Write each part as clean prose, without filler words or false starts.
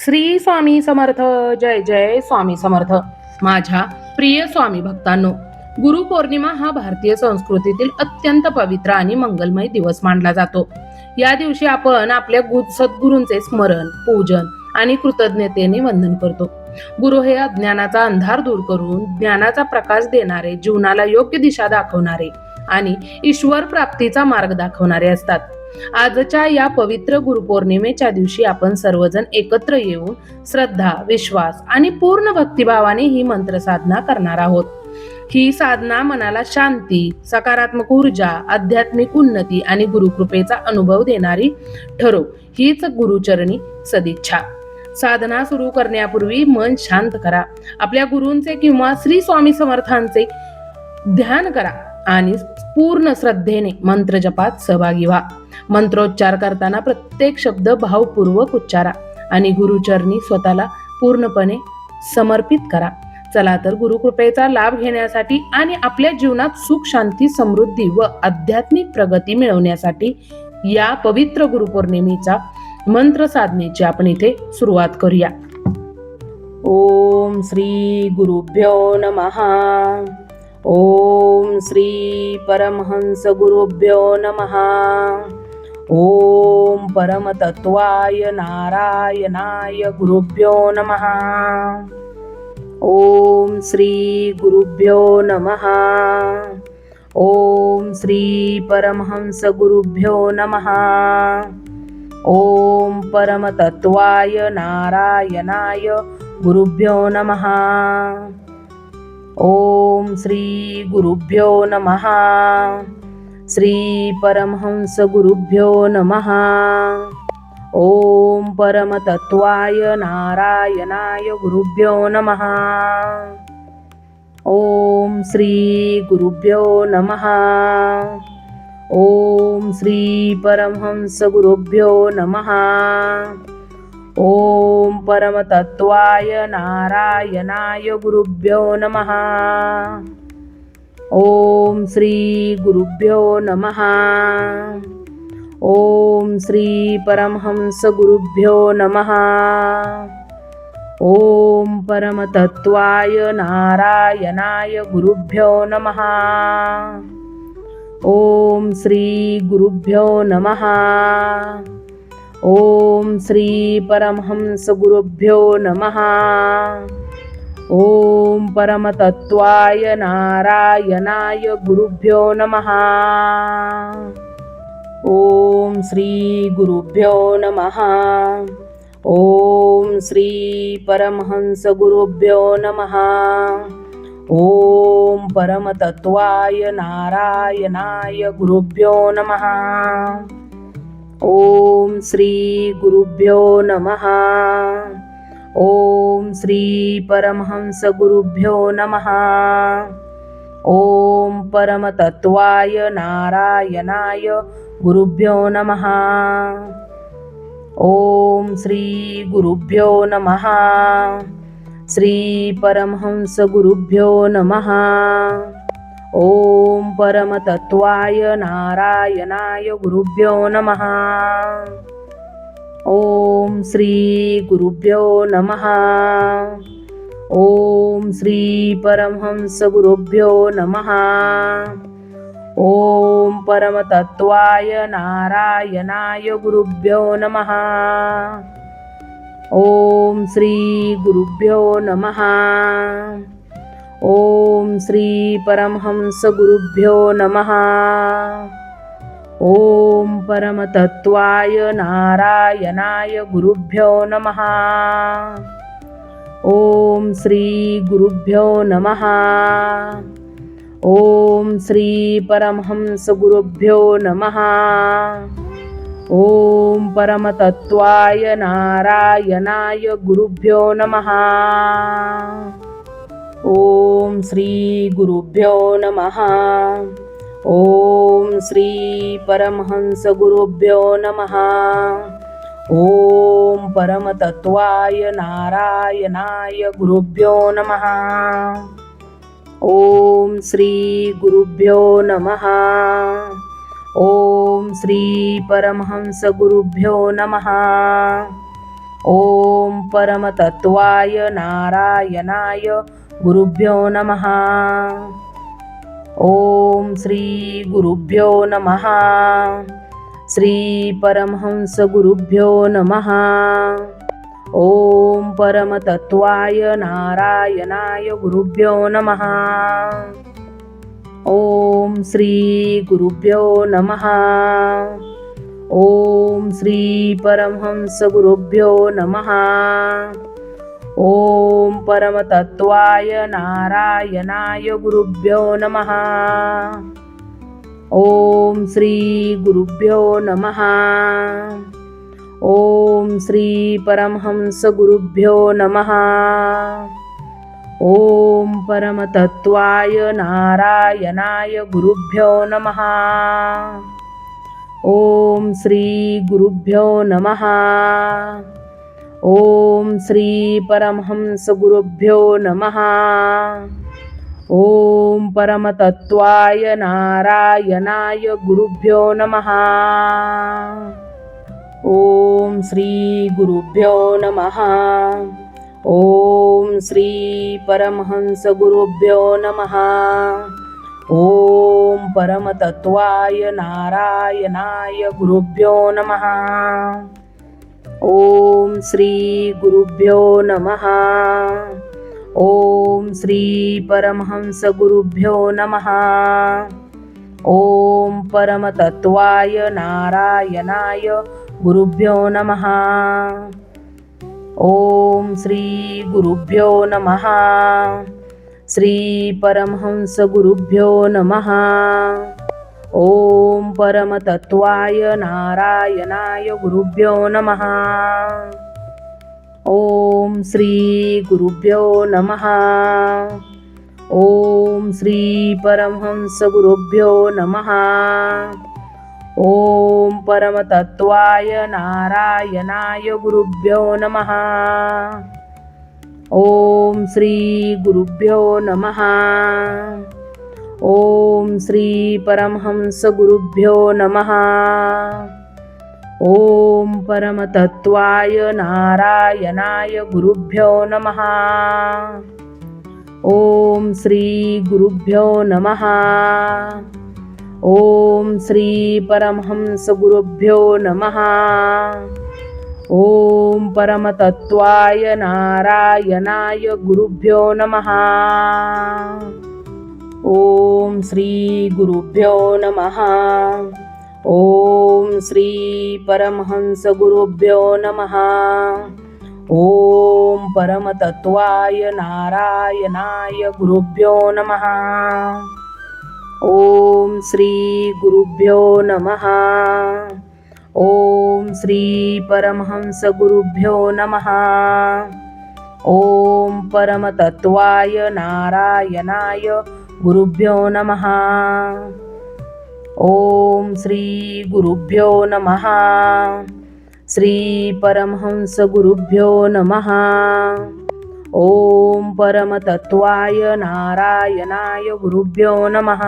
श्री स्वामी समर्थ. जय जय स्वामी समर्थ. माझ्या प्रिय स्वामी भक्तांनो, गुरुपौर्णिमा हा भारतीय संस्कृतीतील अत्यंत पवित्र आणि मंगलमय दिवस मानला जातो. या दिवशी आपण आपल्या सद्गुरूंचे स्मरण, पूजन आणि कृतज्ञतेने वंदन करतो. गुरु हे अज्ञानाचा अंधार दूर करून ज्ञानाचा प्रकाश देणारे, जीवनाला योग्य दिशा दाखवणारे आणि ईश्वर प्राप्तीचा मार्ग दाखवणारे असतात. आजच्या या पवित्र गुरुपौर्णिमेच्या दिवशी आपण सर्वजण एकत्र येऊन श्रद्धा, विश्वास आणि पूर्ण भक्तिभावाने ही मंत्र साधना करणार आहोत. ही साधना मनाला शांती, सकारात्मक ऊर्जा, आध्यात्मिक उन्नती आणि गुरुकृपेचा अनुभव देणारी ठरो, हीच गुरुचरणी सदिच्छा. साधना सुरू करण्यापूर्वी मन शांत करा. आपल्या गुरूंचे किंवा श्री स्वामी समर्थांचे ध्यान करा आणि पूर्ण श्रद्धेने मंत्र जपात सहभागी व्हा. मंत्रोच्चार करताना प्रत्येक शब्द भावपूर्वक उच्चारा आणि गुरुचरणी स्वतःला पूर्णपणे समर्पित करा. चला तर गुरुकृपेचा लाभ घेण्यासाठी आणि आपल्या जीवनात सुख, शांती, समृद्धी व आध्यात्मिक प्रगती मिळवण्यासाठी या पवित्र गुरुपौर्णिमेचा मंत्र साधनेची आपण इथे सुरुवात करूया. ओम श्री गुरुभ्यो नमः. ओम श्री परमहंस गुरुभ्यो नमः. ओम परमतत्वाय नारायणाय गुरुभ्यो नमः. ओम श्री गुरुभ्यो नमः. ओम श्री परमहंस गुरुभ्यो नमः. ओम परमतत्वाय नारायणाय गुरुभ्यो नमः. ओम श्री गुरुभ्यो नमः. श्री परमहंस गुरुभ्यो नमः. ओम परमतत्वाय नारायणाय गुरुभ्यो नमः. ओम श्री गुरुभ्यो नमः. ओम श्री परमहंस गुरुभ्यो नमः. ओम परमतत्वाय नारायणाय गुरुभ्यो नमः. ओम श्री गुरुभ्यो नमः. ओम श्री परमहंस गुरुभ्यो नमः. ओम परमतत्वाय नारायणाय गुरुभ्यो नमः. ओम श्री गुरुभ्यो नमः. ओम श्री परमहंस गुरुभ्यो नमः. ओम परमतत्वाय नारायणाय गुरुभ्यो नमः. ओम श्री गुरुभ्यो नमः. ओम श्री परमहंस गुरुभ्यो नमः. ओम परमतत्वाय नारायणाय गुरुभ्यो नमः. ओम श्री गुरुभ्यो नमः. ओम श्री परमहंस गुरुभ्यो नमः. ओम परमतत्वाय नारायणाय गुरुभ्यो नमः. ओम श्री गुरुभ्यो नमः. श्री परमहंस गुरुभ्यो नमः. ओम परमतत्वाय नारायणाय गुरुभ्यो नमः. ओम श्री गुरुभ्यो नमः. ओम श्री परमहंस गुरुभ्यो नमः. ओम परमतत्वाय नारायणाय गुरुभ्यो नमः. ओम श्री गुरुभ्यो नमः. ओम श्री परमहंस गुरुभ्यो नमः. ओम परमतत्वाय नारायणाय गुरुभ्यो नमः. ओम श्री गुरुभ्यो नमः. ओम श्री परमहंस गुरुभ्यो नमः. ओम परमतत्वाय नारायणाय गुरुभ्यो नमः. ओम श्री गुरुभ्यो नमः. ओम श्री परमहंस गुरुभ्यो नमः. ओम परमतत्वाय नारायणाय गुरुभ्यो नमः. ओम श्री गुरुभ्यो नमः. ओम श्री परमहंस गुरुभ्यो नमः. ओम परमतत्वाय नारायणाय गुरुभ्यो नमः. ओम श्री गुरुभ्यो नमः. श्री परमहंस गुरुभ्यो नमः. ओम परमतत्वाय नारायणाय गुरुभ्यो नमः. ओम श्री गुरुभ्यो नमः. ओम श्री परमहंस गुरुभ्यो नमः. ओम परमतत्वाय नारायणाय गुरुभ्यो नमः. ओम श्री गुरुभ्यो नमः. ओम श्री परमहंस गुरुभ्यो नमः. ओम परमतत्वाय नारायणाय गुरुभ्यो नमः. ओम श्री गुरुभ्यो नमः. ओम श्री परमहंस गुरुभ्यो नमः. ओम परमतत्वाय नारायणाय गुरुभ्यो नमः. ओम श्री गुरुभ्यो नमः. ओम श्री परमहंस गुरुभ्यो नमः. ओम परमतत्वाय नारायणाय गुरुभ्यो नमः. ओम श्री गुरुभ्यो नमः. ओम श्री परमहंस गुरुभ्यो नमः. ओम परमतत्वाय नारायणाय गुरुभ्यो नमः. ओम श्री गुरुभ्यो नमः. श्री परमहंस गुरुभ्यो नमः. ओम परमतत्वाय नारायणाय गुरुभ्यो नमः. ओम श्री गुरुभ्यो नमः. ओम श्री परमहंस गुरुभ्यो नमः. ओम परमतत्वाय नारायणाय गुरुभ्यो नमः. ओम श्री गुरुभ्यो नमः. ओम श्री परमहंस गुरुभ्यो नमः. ओम परमतत्वाय नारायणाय गुरुभ्यो नमः. ओम श्री गुरुभ्यो नमः. ओम श्री परमहंस गुरुभ्यो नमः. ओम परमतत्वाय नारायणाय गुरुभ्यो नमः. ओम श्री गुरुभ्यो नमः. ओम श्री परमहंस गुरुभ्यो नमः. ओम परमतत्वाय नारायणाय गुरुभ्यो नमः. ओम श्री गुरुभ्यो नमः. ओम श्री परमहंस गुरुभ्यो नमः. ओम परमतत्वाय नारायणाय गुरुभ्यो नमः. ओम श्री गुरुभ्यो नमः. श्री परमहंस गुरुभ्यो नमः. ओम परमतत्वाय नारायणाय गुरुभ्यो नमः.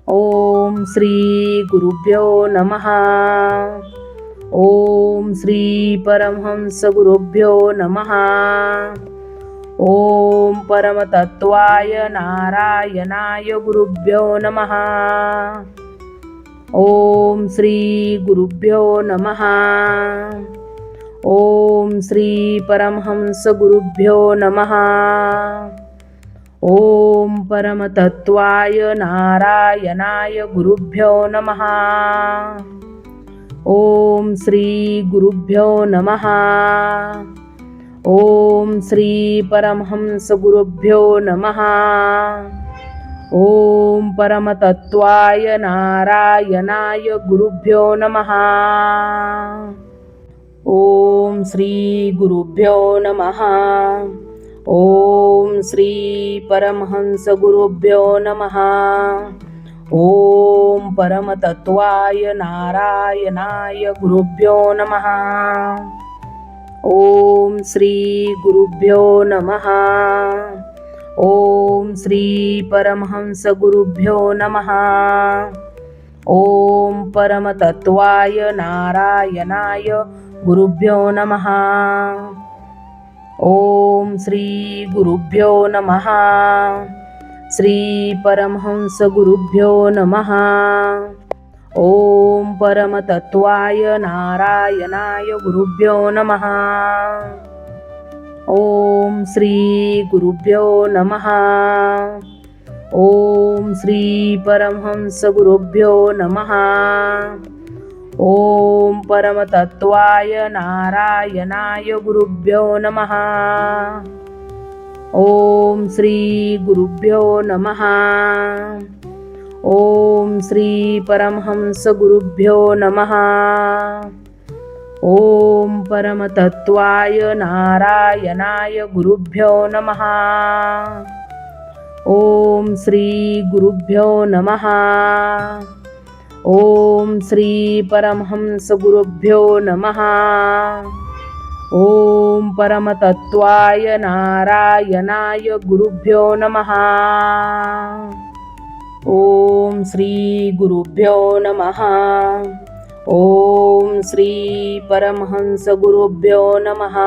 ओम श्री गुरुभ्यो नमः. ओम श्री परमहंस गुरुभ्यो नमः. ओम परमतत्वाय नारायणाय गुरुभ्यो नमः. ओम श्री गुरुभ्यो नमः. ओम श्री परमहंस गुरुभ्यो नमः. ओम परमतत्वाय नारायणाय गुरुभ्यो नमः. ओम श्री गुरुभ्यो नमः. ओम श्री परमहंस गुरुभ्यो नमः. ओम परमतत्वाय नारायणाय गुरुभ्यो नमः. ओम श्री गुरुभ्यो नमः. ओम श्री परमहंस गुरुभ्यो नमः. ओम परमतत्वाय नारायणाय गुरुभ्यो नमः. ओम श्री गुरुभ्यो नमः. ओम श्री परमहंस गुरुभ्यो नमः. ओम परमतत्वाय नारायणाय गुरुभ्यो नमः. ओम श्री गुरुभ्यो नमः. श्री परमहंस गुरुभ्यो नमः. ओम परमतत्वाय नारायणाय गुरुभ्यो नमः. ओम श्री गुरुभ्यो नमः. ओम श्री परमहंस गुरुभ्यो नमः. ओम परमतत्वाय नारायणाय गुरुभ्यो नमः. ओम श्री गुरुभ्यो नमः. ओम श्री परमहंस गुरुभ्यो नमः. ओम परमतत्वाय नारायणाय गुरुभ्यो नमः. ओम श्री गुरुभ्यो नमः. ओम श्री परमहंस गुरुभ्यो नमः. ओम परमतत्वाय नारायणाय गुरुभ्यो नमः. ओम श्री गुरुभ्यो नमः. ओम श्री परमहंस गुरुभ्यो नमः.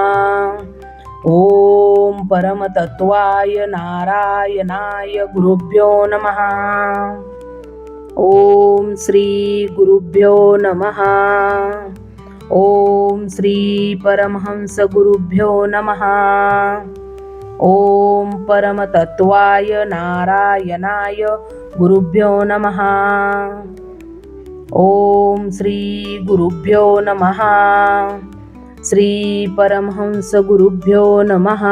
ओम परमतत्वाय नारायणाय गुरुभ्यो नमः. ओम श्री गुरुभ्यो नमः. ओम श्री परमहंस गुरुभ्यो नमः. ओम परमतत्वाय नारायणाय गुरुभ्यो नमः. ओम श्री गुरुभ्यो नमः. श्री परमहंस गुरुभ्यो नमः.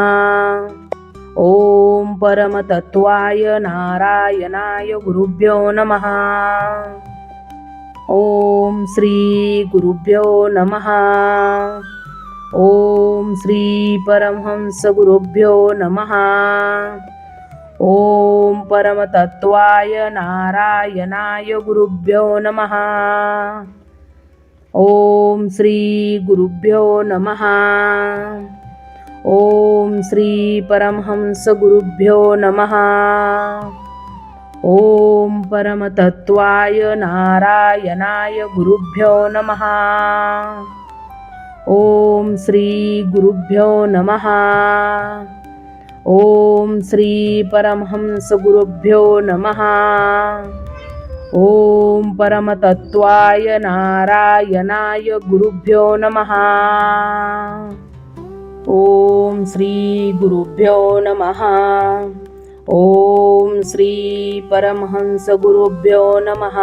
ओम परमतत्वाय नारायणाय गुरुभ्यो नमः. ओम श्री गुरुभ्यो नमः. ओम श्री परमहंस गुरुभ्यो नमः. ओम परमतत्वाय नारायणाय गुरुभ्यो नमः. ओम श्री गुरुभ्यो नमः. ओम श्री परमहंस गुरुभ्यो नमः. ओम परमतत्वाय नारायणाय गुरुभ्यो नमः. ओम श्री गुरुभ्यो नमः. ओम श्री परमहंस गुरुभ्यो नमः. ओम परमतत्वाय नारायणाय गुरुभ्यो नमः. ओम श्री गुरुभ्यो नमः. ओम श्री परमहंस गुरुभ्यो नमः.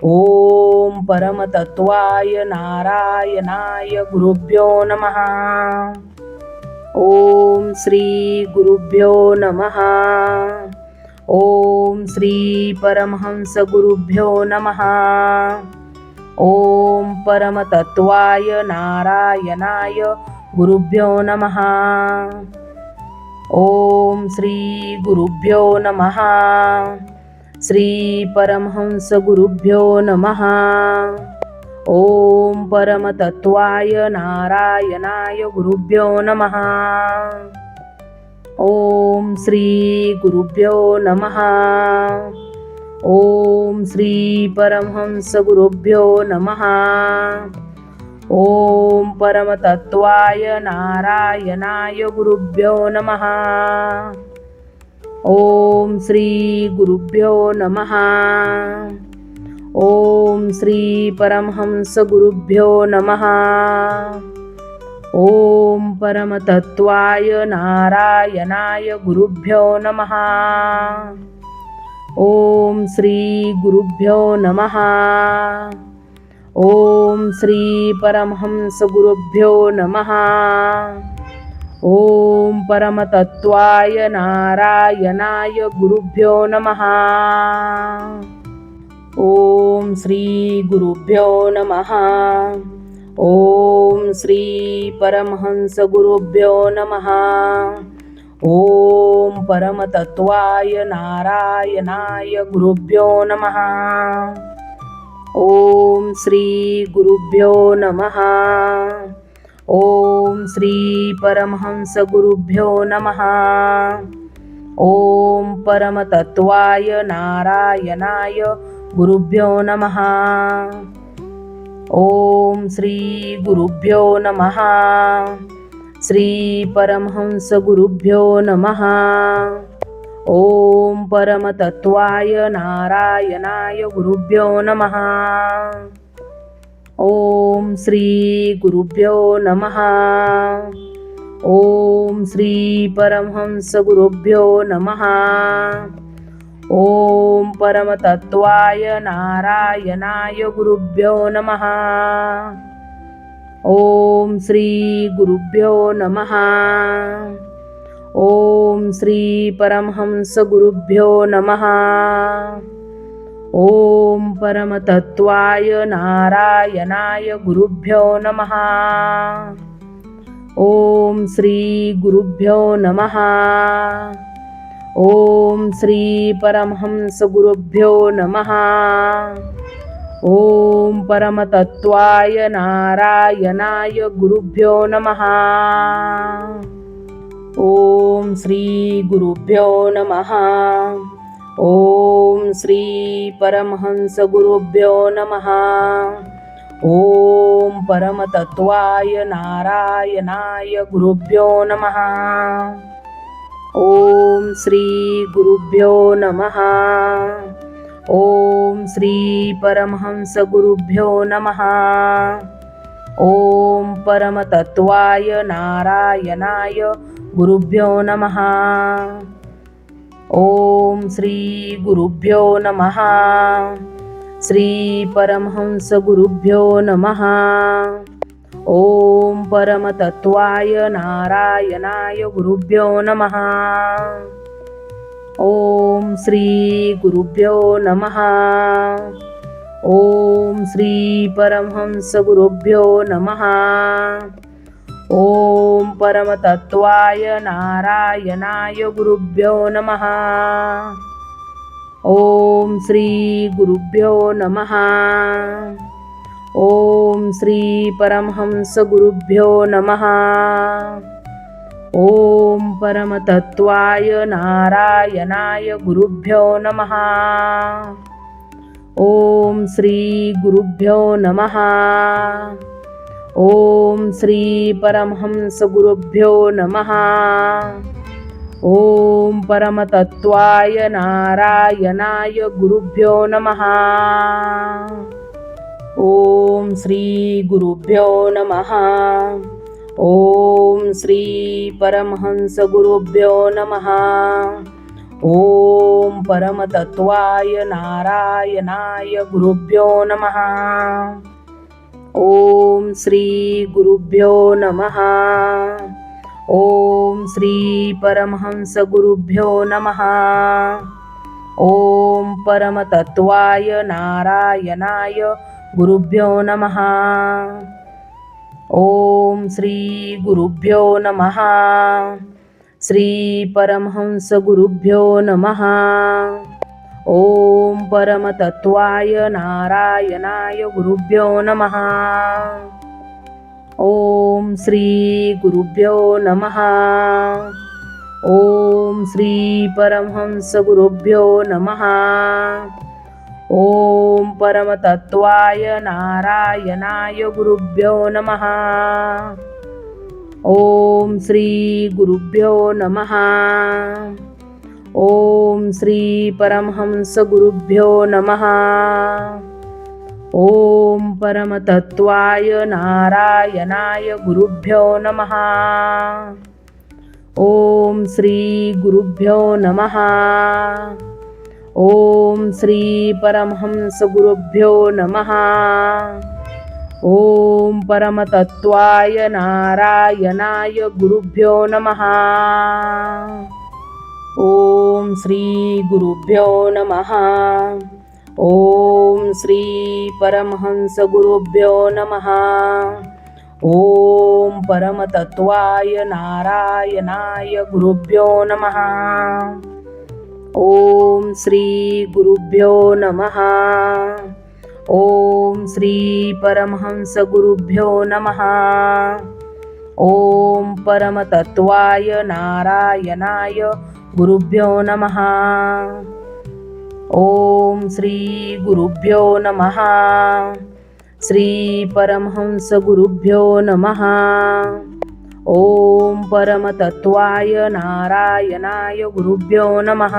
ओम परमतत्वाय नारायणाय गुरुभ्यो नमः. ओम श्री गुरुभ्यो नमः. ओम श्री परमहंस गुरुभ्यो नमः. ओम परमतत्वाय नारायणाय गुरुभ्यो नमः. ओम श्री गुरुभ्यो नमः. श्री परमहंस गुरुभ्यो नमः. ओम परमतत्वाय नारायणाय गुरुभ्यो नमः. ओम श्री गुरुभ्यो नमः. ओम श्री परमहंस गुरुभ्यो नमः. ओम परमतत्वाय नारायणाय गुरुभ्यो नमः. ओम श्री गुरुभ्यो नमः. ओम श्री परमहंस गुरुभ्यो नमः. ओम परमतत्वाय नारायणाय गुरुभ्यो नमः. ओम श्री गुरुभ्यो नमः. ओम श्री परमहंस गुरुभ्यो नमः. ओम परमतत्वाय नारायणाय गुरुभ्यो नमः. ओम श्री गुरुभ्यो नमः. ओम श्री परमहंस गुरुभ्यो नमः. ओम परमतत्वाय नारायणाय गुरुभ्यो नमः. ओम श्री गुरुभ्यो नमः. ओम श्री परमहंस गुरुभ्यो नमः. ओम परमतत्वाय नारायणाय गुरुभ्यो नमः. ओम श्री गुरुभ्यो नमः. श्री परमहंस गुरुभ्यो नमः. ओम परमतत्वाय नारायणाय गुरुभ्यो नमः. ओम श्री गुरुभ्यो नमः. ओम श्री परमहंस गुरुभ्यो नमः. ओम परमतत्वाय नारायणाय गुरुभ्यो नमः. ओम श्री गुरुभ्यो नमः. ओम श्री परमहंस गुरुभ्यो नमः. ओम परमतत्वाय नारायणाय गुरुभ्यो नमः. ओम श्री गुरुभ्यो नमः. ओम श्री परमहंस गुरुभ्यो नमः. ओम परमतत्वाय नारायणाय गुरुभ्यो नमः. ओम श्री गुरुभ्यो नमः. ओम श्री परमहंस गुरुभ्यो नमः. ओम परमतत्वाय नारायणाय गुरुभ्यो नमः. ओम श्री गुरुभ्यो नमः. ओम श्री परमहंस गुरुभ्यो नमः. ओम परमतत्वाय नारायणाय गुरुभ्यो नमः. ओम श्री गुरुभ्यो नमः. श्री परमहंस गुरुभ्यो नमः. ओम परमतत्वाय नारायणाय गुरुभ्यो नमः. ओम श्री गुरुभ्यो नमः. ओम श्री परमहंस गुरुभ्यो नमः. ओम परमतत्वाय नारायणाय गुरुभ्यो नमः. ओम श्री गुरुभ्यो नमः. ओम श्री परमहंस गुरुभ्यो नमः. ओम परमतत्वाय नारायणाय गुरुभ्यो नमः. ओम श्री गुरुभ्यो नमः. ओम श्री परमहंस गुरुभ्यो नमः. ओम परमतत्वाय नारायणाय गुरुभ्यो नमः. ओम श्री गुरुभ्यो नमः. ओम श्री परमहंस गुरुभ्यो नमः. ओम परमतत्वाय नारायणाय गुरुभ्यो नमः. ओम श्री गुरुभ्यो नमः. ओम श्री परमहंस गुरुभ्यो नमः. ओम परमतत्वाय नारायणाय गुरुभ्यो नमः. ओम श्री गुरुभ्यो नमः. श्री परमहंस गुरुभ्यो नमः. ओम परमतत्वाय नारायणाय गुरुभ्यो नमः. ओम श्री गुरुभ्यो नमः. ओम श्री परमहंस गुरुभ्यो नमः. ओम परमतत्वाय नारायणाय गुरुभ्यो नमः. ओम श्री गुरुभ्यो नमः. ओम श्री परमहंस गुरुभ्यो नमः. ओम परमतत्वाय नारायणाय गुरुभ्यो नमः. ओम श्री गुरुभ्यो नमः. ओम श्री परमहंस गुरुभ्यो नमः. ओम परमतत्वाय नारायणाय गुरुभ्यो नमः. ओम श्री गुरुभ्यो नमः. ओम श्री परमहंस गुरुभ्यो नमः. ओम परमतत्वाय नारायणाय गुरुभ्यो नमः. ओम श्री गुरुभ्यो नमः. ओम श्री परमहंस गुरुभ्यो नमः. ओम परमतत्वाय नारायणाय गुरुभ्यो नमः. ओम श्री गुरुभ्यो नमः. श्री परमहंस गुरुभ्यो नमः. ओम परमतत्वाय नारायणाय गुरुभ्यो नमः.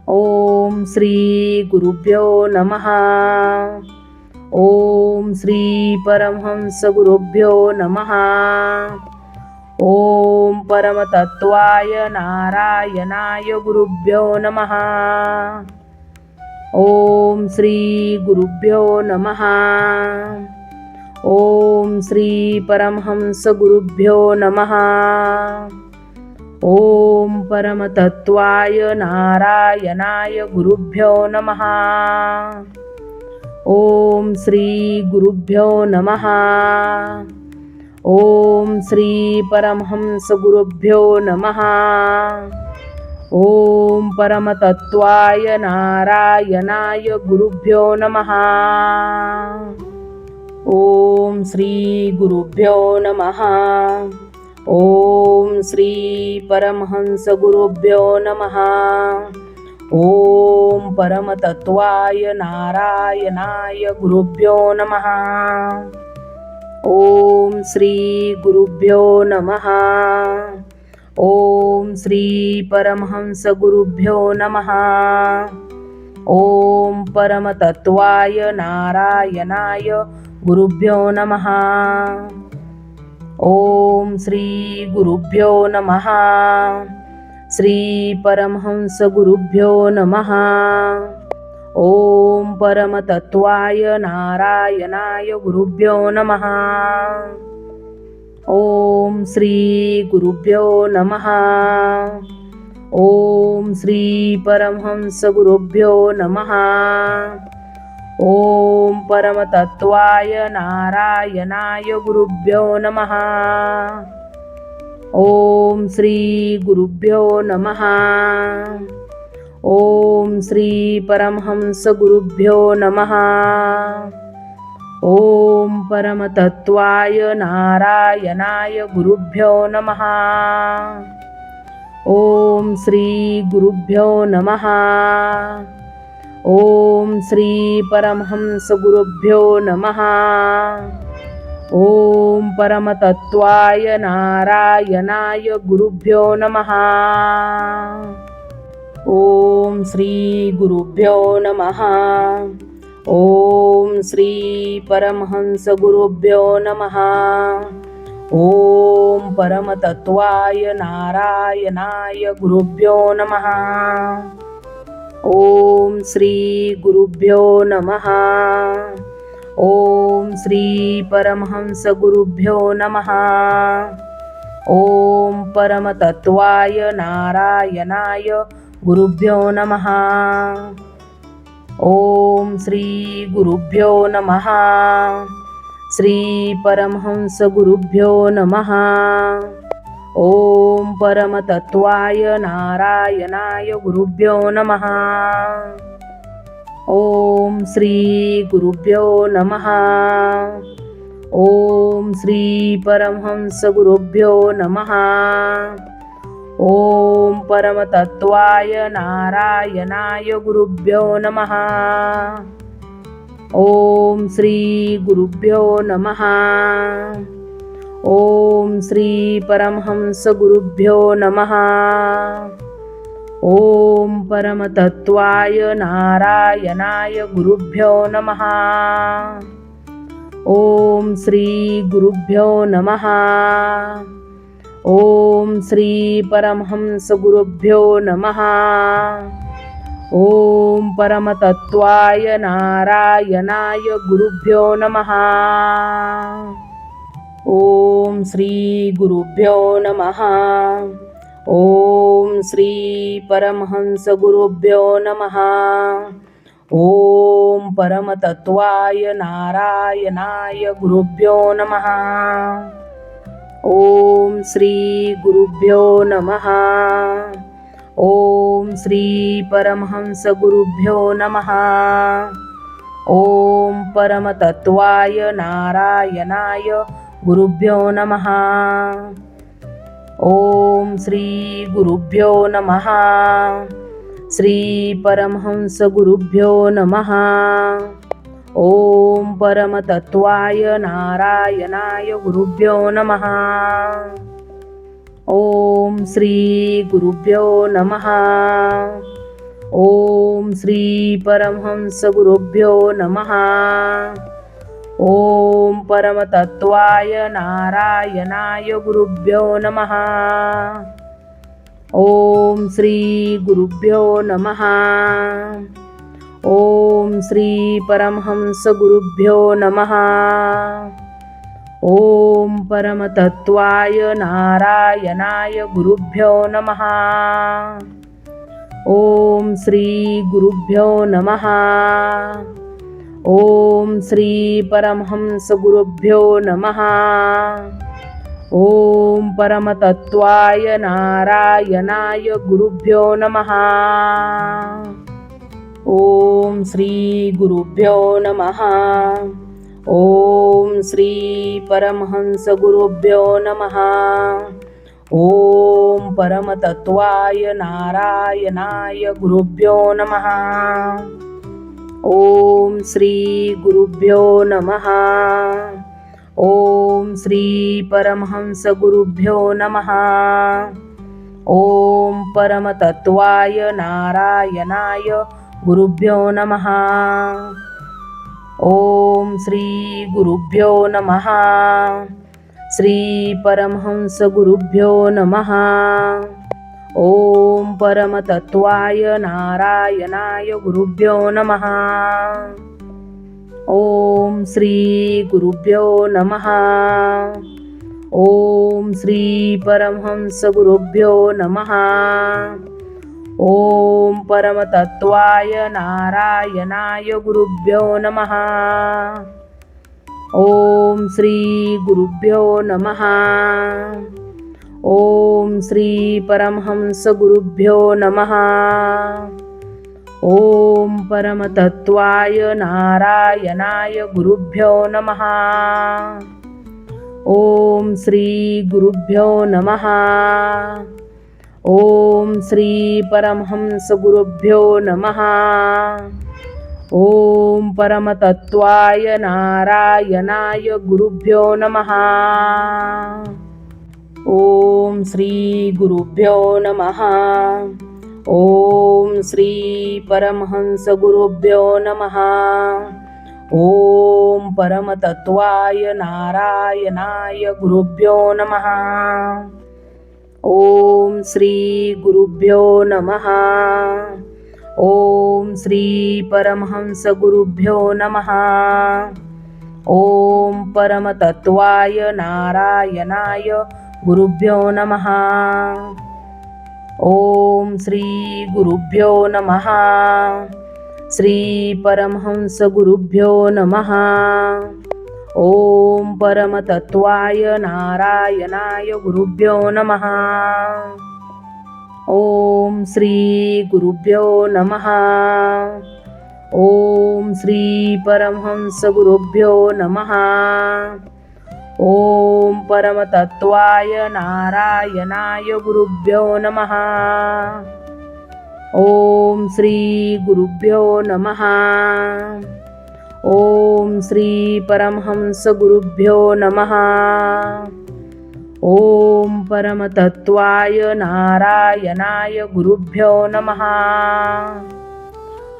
ओम श्री गुरुभ्यो नमः. ओम श्री परमहंस गुरुभ्यो नमः. ओम परमतत्वाय नारायणाय गुरुभ्यो नमः. ओम श्री गुरुभ्यो नमः. ओम श्री परमहंस गुरुभ्यो नमः. ओम परमतत्वाय नारायणाय गुरुभ्यो नमः. ओम श्री गुरुभ्यो नमः. ओम श्री परमहंस गुरुभ्यो नमः. ओम परमतत्वाय नारायणाय गुरुभ्यो नमः. ओम श्री गुरुभ्यो नमः. ओम श्री परमहंस गुरुभ्यो नमः. ओम परमतत्वाय नारायणाय गुरुभ्यो नमः. ओम श्री गुरुभ्यो नमः. ओम श्री परमहंस गुरुभ्यो नमः. ओम परमतत्वाय नारायणाय गुरुभ्यो नमः. ओम श्री गुरुभ्यो नमः. श्री परमहंस गुरुभ्यो नमः. ओम परमतत्वाय नारायणाय गुरुभ्यो नमः. ओम श्री गुरुभ्यो नमः. ओम श्री परमहंस गुरुभ्यो नमः. ओम परमतत्वाय नारायणाय गुरुभ्यो नमः. ओम श्री गुरुभ्यो नमः. ओम श्री परमहंस गुरुभ्यो नमः. ओम परमतत्वाय नारायणाय गुरुभ्यो नमः. ओम श्री गुरुभ्यो नमः. ओम श्री परमहंस गुरुभ्यो नमः. ओम परमतत्वाय नारायणाय गुरुभ्यो नमः. ओम श्री गुरुभ्यो नमः. ओम श्री परमहंस गुरुभ्यो नमः. ओम परमतत्वाय नारायणाय गुरुभ्यो नमः. ओम श्री गुरुभ्यो नमः. ओम श्री परमहंस गुरुभ्यो नमः. ओम परमतत्वाय नारायणाय गुरुभ्यो नमः. ओम श्री गुरुभ्यो नमः. श्री परमहंस गुरुभ्यो नमः. ओम परमतत्वाय नारायणाय गुरुभ्यो नमः. ओम श्री गुरुभ्यो नमः. ओम श्री परमहंस गुरुभ्यो नमः. ओम परमतत्वाय नारायणाय गुरुभ्यो नमः. ओम श्री गुरुभ्यो नमः. ओम श्री परमहंस गुरुभ्यो नमः. ओम परमतत्वाय नारायणाय गुरुभ्यो नमः. ओम श्री गुरुभ्यो नमः. ओम श्री परमहंस गुरुभ्यो नमः. ओम परमतत्वाय नारायणाय गुरुभ्यो नमः. ओम श्री गुरुभ्यो नमः. ओम श्री परमहंस गुरुभ्यो नमः. ओम परमतत्वाय नारायणाय गुरुभ्यो नमः. ओम श्री गुरुभ्यो नमः. ओम श्री परमहंस गुरुभ्यो नमः. ओम परमतत्वाय नारायणाय गुरुभ्यो नमः. ओम श्री गुरुभ्यो नमः. श्री परमहंस गुरुभ्यो नमः. ओम परमतत्वाय नारायणाय गुरुभ्यो नमः. ओम श्री गुरुभ्यो नमः. ओम श्री परमहंस गुरुभ्यो नमः. ओम परमतत्वाय नारायणाय गुरुभ्यो नमः. ओम श्री गुरुभ्यो नमः. ओम श्री परमहंस गुरुभ्यो नमः. ओम परमतत्वाय नारायणाय गुरुभ्यो नमः. ओम श्री गुरुभ्यो नमः. ओम श्री परमहंस गुरुभ्यो नमः. ओम परमतत्वाय नारायणाय गुरुभ्यो नमः. ओम श्री गुरुभ्यो नमः. ओम श्री परमहंस गुरुभ्यो नमः. ओम परमतत्वाय नारायणाय गुरुभ्यो नमः. ओम श्री गुरुभ्यो नमः. ओम श्री परमहंस गुरुभ्यो नमः. ओम परमतत्वाय नारायणाय गुरुभ्यो नमः. ओम श्री गुरुभ्यो नमः. श्री परमहंस गुरुभ्यो नमः. ओम परमतत्वाय नारायणाय गुरुभ्यो नमः. ओम श्री गुरुभ्यो नमः. ओम श्री परमहंस गुरुभ्यो नमः. ओम परमतत्वाय नारायणाय गुरुभ्यो नमः. ओम श्री गुरुभ्यो नमः. ओम श्री परमहंस गुरुभ्यो नमः. ओम परमतत्वाय नारायणाय गुरुभ्यो नमः. ओम श्री गुरुभ्यो नमः. ओम श्री परमहंस गुरुभ्यो नमः. ओम परमतत्वाय नारायणाय गुरुभ्यो नमः. ओम श्री गुरुभ्यो नमः. ओम श्री परमहंस गुरुभ्यो नमः. ओम परमतत्वाय नारायणाय गुरुभ्यो नमः. ओम श्री गुरुभ्यो नमः. ओम श्री परमहंस गुरुभ्यो नमः. ओम परमतत्वाय नारायणाय गुरुभ्यो नमः. ओम श्री गुरुभ्यो नमः. श्री परमहंस गुरुभ्यो नमः. ओम परमतत्वाय नारायणाय गुरुभ्यो नमः. ओम श्री गुरुभ्यो नमः. ओम श्री परमहंस गुरुभ्यो नमः. ओम परमतत्वाय नारायणाय गुरुभ्यो नमः. ओम श्री गुरुभ्यो नमः. ओम श्री परमहंस गुरुभ्यो नमः. ओम परमतत्वाय नारायणाय गुरुभ्यो नमः.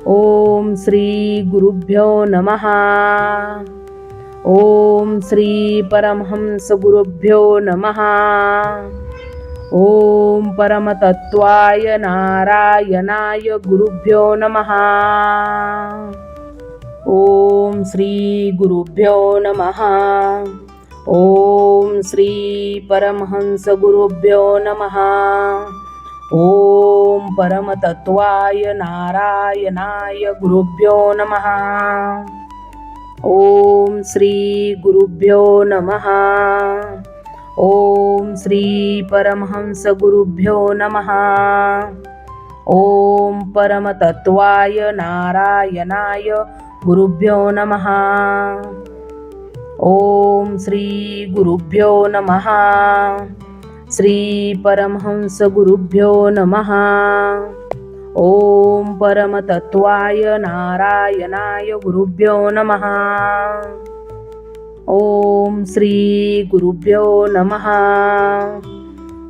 ओम श्री गुरुभ्यो नमः. ओम श्री परमहंस गुरुभ्यो नमः. ओम परमतत्वाय नारायणाय गुरुभ्यो नमः. ओम श्री गुरुभ्यो नमः. ओम श्री परमहंस गुरुभ्यो नमः. ओम परमतत्वाय नारायणाय गुरुभ्यो नमः. ओम श्री गुरुभ्यो नमः. ओम श्री परमहंस गुरुभ्यो नमः. ओम परमतत्वाय नारायणाय गुरुभ्यो नमः. ओम श्री गुरुभ्यो नमः. श्री परमहंस गुरुभ्यो नमः. ओम परमतत्वाय नारायणाय गुरुभ्यो नमः. ओम श्री गुरुभ्यो नमः.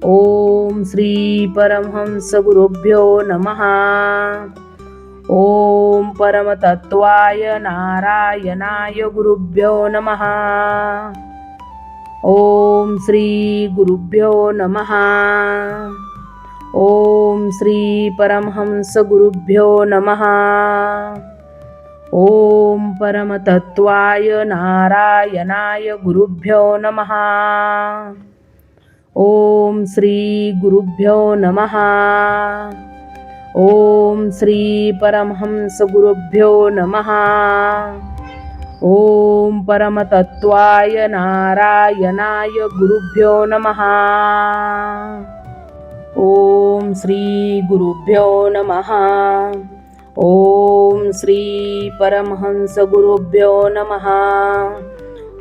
ओम श्री परमहंस गुरुभ्यो नमः. ओम परमतत्वाय नारायणाय गुरुभ्यो नमः. ओम श्री गुरुभ्यो नमः. ओम श्री परमहंस गुरुभ्यो नमः. ओम परमतत्वाय नारायणाय गुरुभ्यो नमः. ओम श्री गुरुभ्यो नमः. ओम श्री परमहंस गुरुभ्यो नमः. ओम परमतत्वाय नारायणाय गुरुभ्यो नमः. ओम श्री गुरुभ्यो नमः. ओम श्री परमहंस गुरुभ्यो नमः.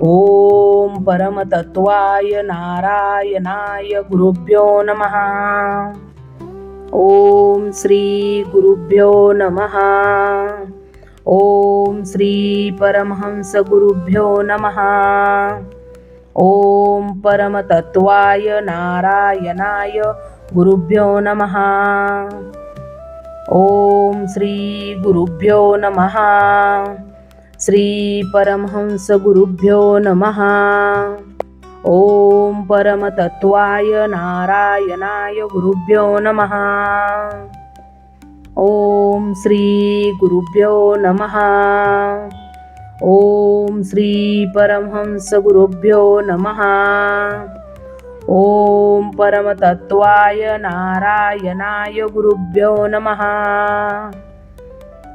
ओम परमतत्वाय नारायणाय गुरुभ्यो नमः. ओम श्री गुरुभ्यो नमः. ओम श्री परमहंस गुरुभ्यो नमः. ओम परमतत्वाय नारायणाय गुरुभ्यो नमः. ओम श्री गुरुभ्यो नमः. श्री परमहंस गुरुभ्यो नमः. ओम परमतत्वाय नारायणाय गुरुभ्यो नमः. ओम श्री गुरुभ्यो नमः. ओम श्री परमहंस गुरुभ्यो नमः. ओम परमतत्वाय नारायणाय गुरुभ्यो नमः.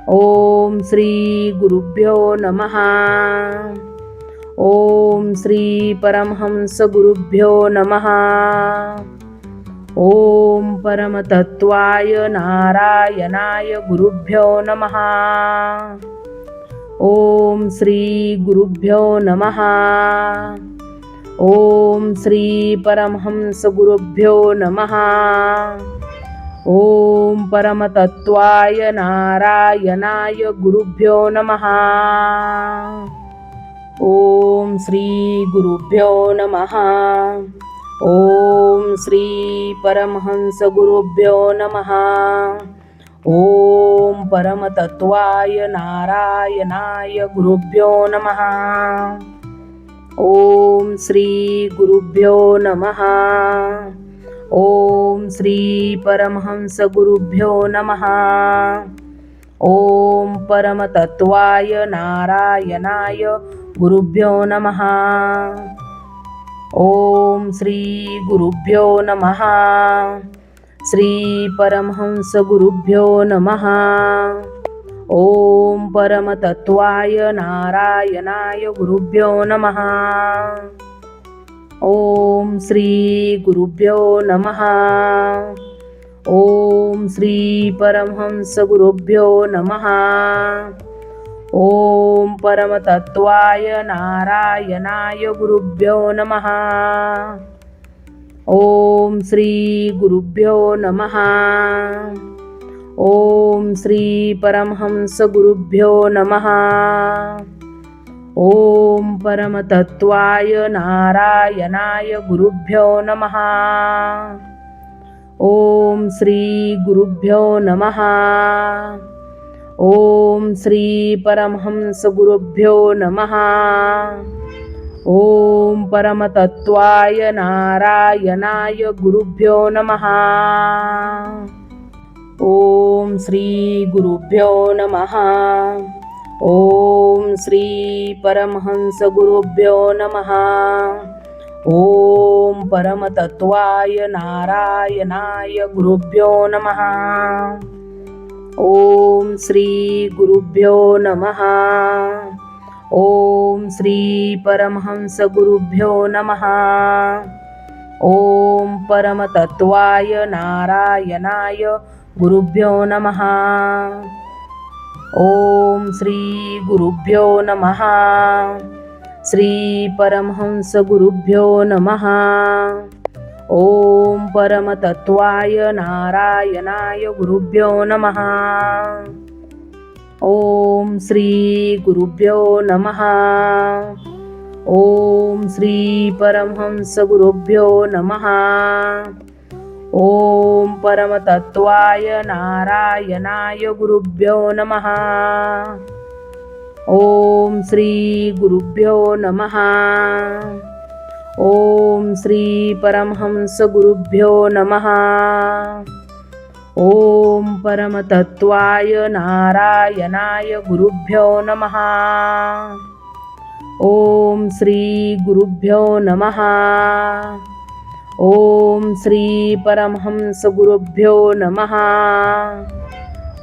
ओम श्री गुरुभ्यो नमः. ओम श्री परमहंस गुरुभ्यो नमः. ओम परमतत्वाय नारायणाय गुरुभ्यो नमः. ओम श्री गुरुभ्यो नमः. ओम श्री परमहंस गुरुभ्यो नमः. ओम परमतत्वाय नारायणाय गुरुभ्यो नमः. ओम श्री गुरुभ्यो नमः. ओम श्री परमहंस गुरुभ्यो नमः. ओम परमतत्वाय नारायणाय गुरुभ्यो नमः. ओम श्री गुरुभ्यो नमः. ओम श्री परमहंस गुरुभ्यो नमः. ओम परमतत्वाय नारायणाय गुरुभ्यो नमः. ओम श्री गुरुभ्यो नमः. श्री परमहंस गुरुभ्यो नमः. ओम परमतत्वाय नारायणाय गुरुभ्यो नमः. ओम श्री गुरुभ्यो नमः. ओम श्री परमहंस गुरुभ्यो नमः. ओम परमतत्वाय नारायणाय गुरुभ्यो नमः. ओम श्री गुरुभ्यो नमः. ओम श्री परमहंस गुरुभ्यो नमः. ओम परमतत्वाय नारायणाय गुरुभ्यो नमः. ओम श्री गुरुभ्यो नमः. ओम श्री परमहंस गुरुभ्यो नमः. ओम परमतत्वाय नारायणाय गुरुभ्यो नमः. ओम श्री गुरुभ्यो नमः. ओम श्री परमहंस गुरुभ्यो नमः. ओम परमतत्वाय नारायणाय गुरुभ्यो नमः. ओम श्री गुरुभ्यो नमः. ओम श्री परमहंस गुरुभ्यो नमः. ओम परमतत्वाय नारायणाय गुरुभ्यो नमः. ओम श्री गुरुभ्यो नमः. श्री परमहंस गुरुभ्यो नमः. ओम परमतत्वाय नारायणाय गुरुभ्यो नमः. ओम श्री गुरुभ्यो नमः. ओम श्री परमहंस गुरुभ्यो नमः. ओम परमतत्वाय नारायणाय गुरुभ्यो नमः. ओम श्री गुरुभ्यो नमः. ओम श्री परमहंस गुरुभ्यो नमः. ओम परमतत्वाय नारायणाय गुरुभ्यो नमः. ओम श्री गुरुभ्यो नमः. ओम श्री परमहंस गुरुभ्यो नमः.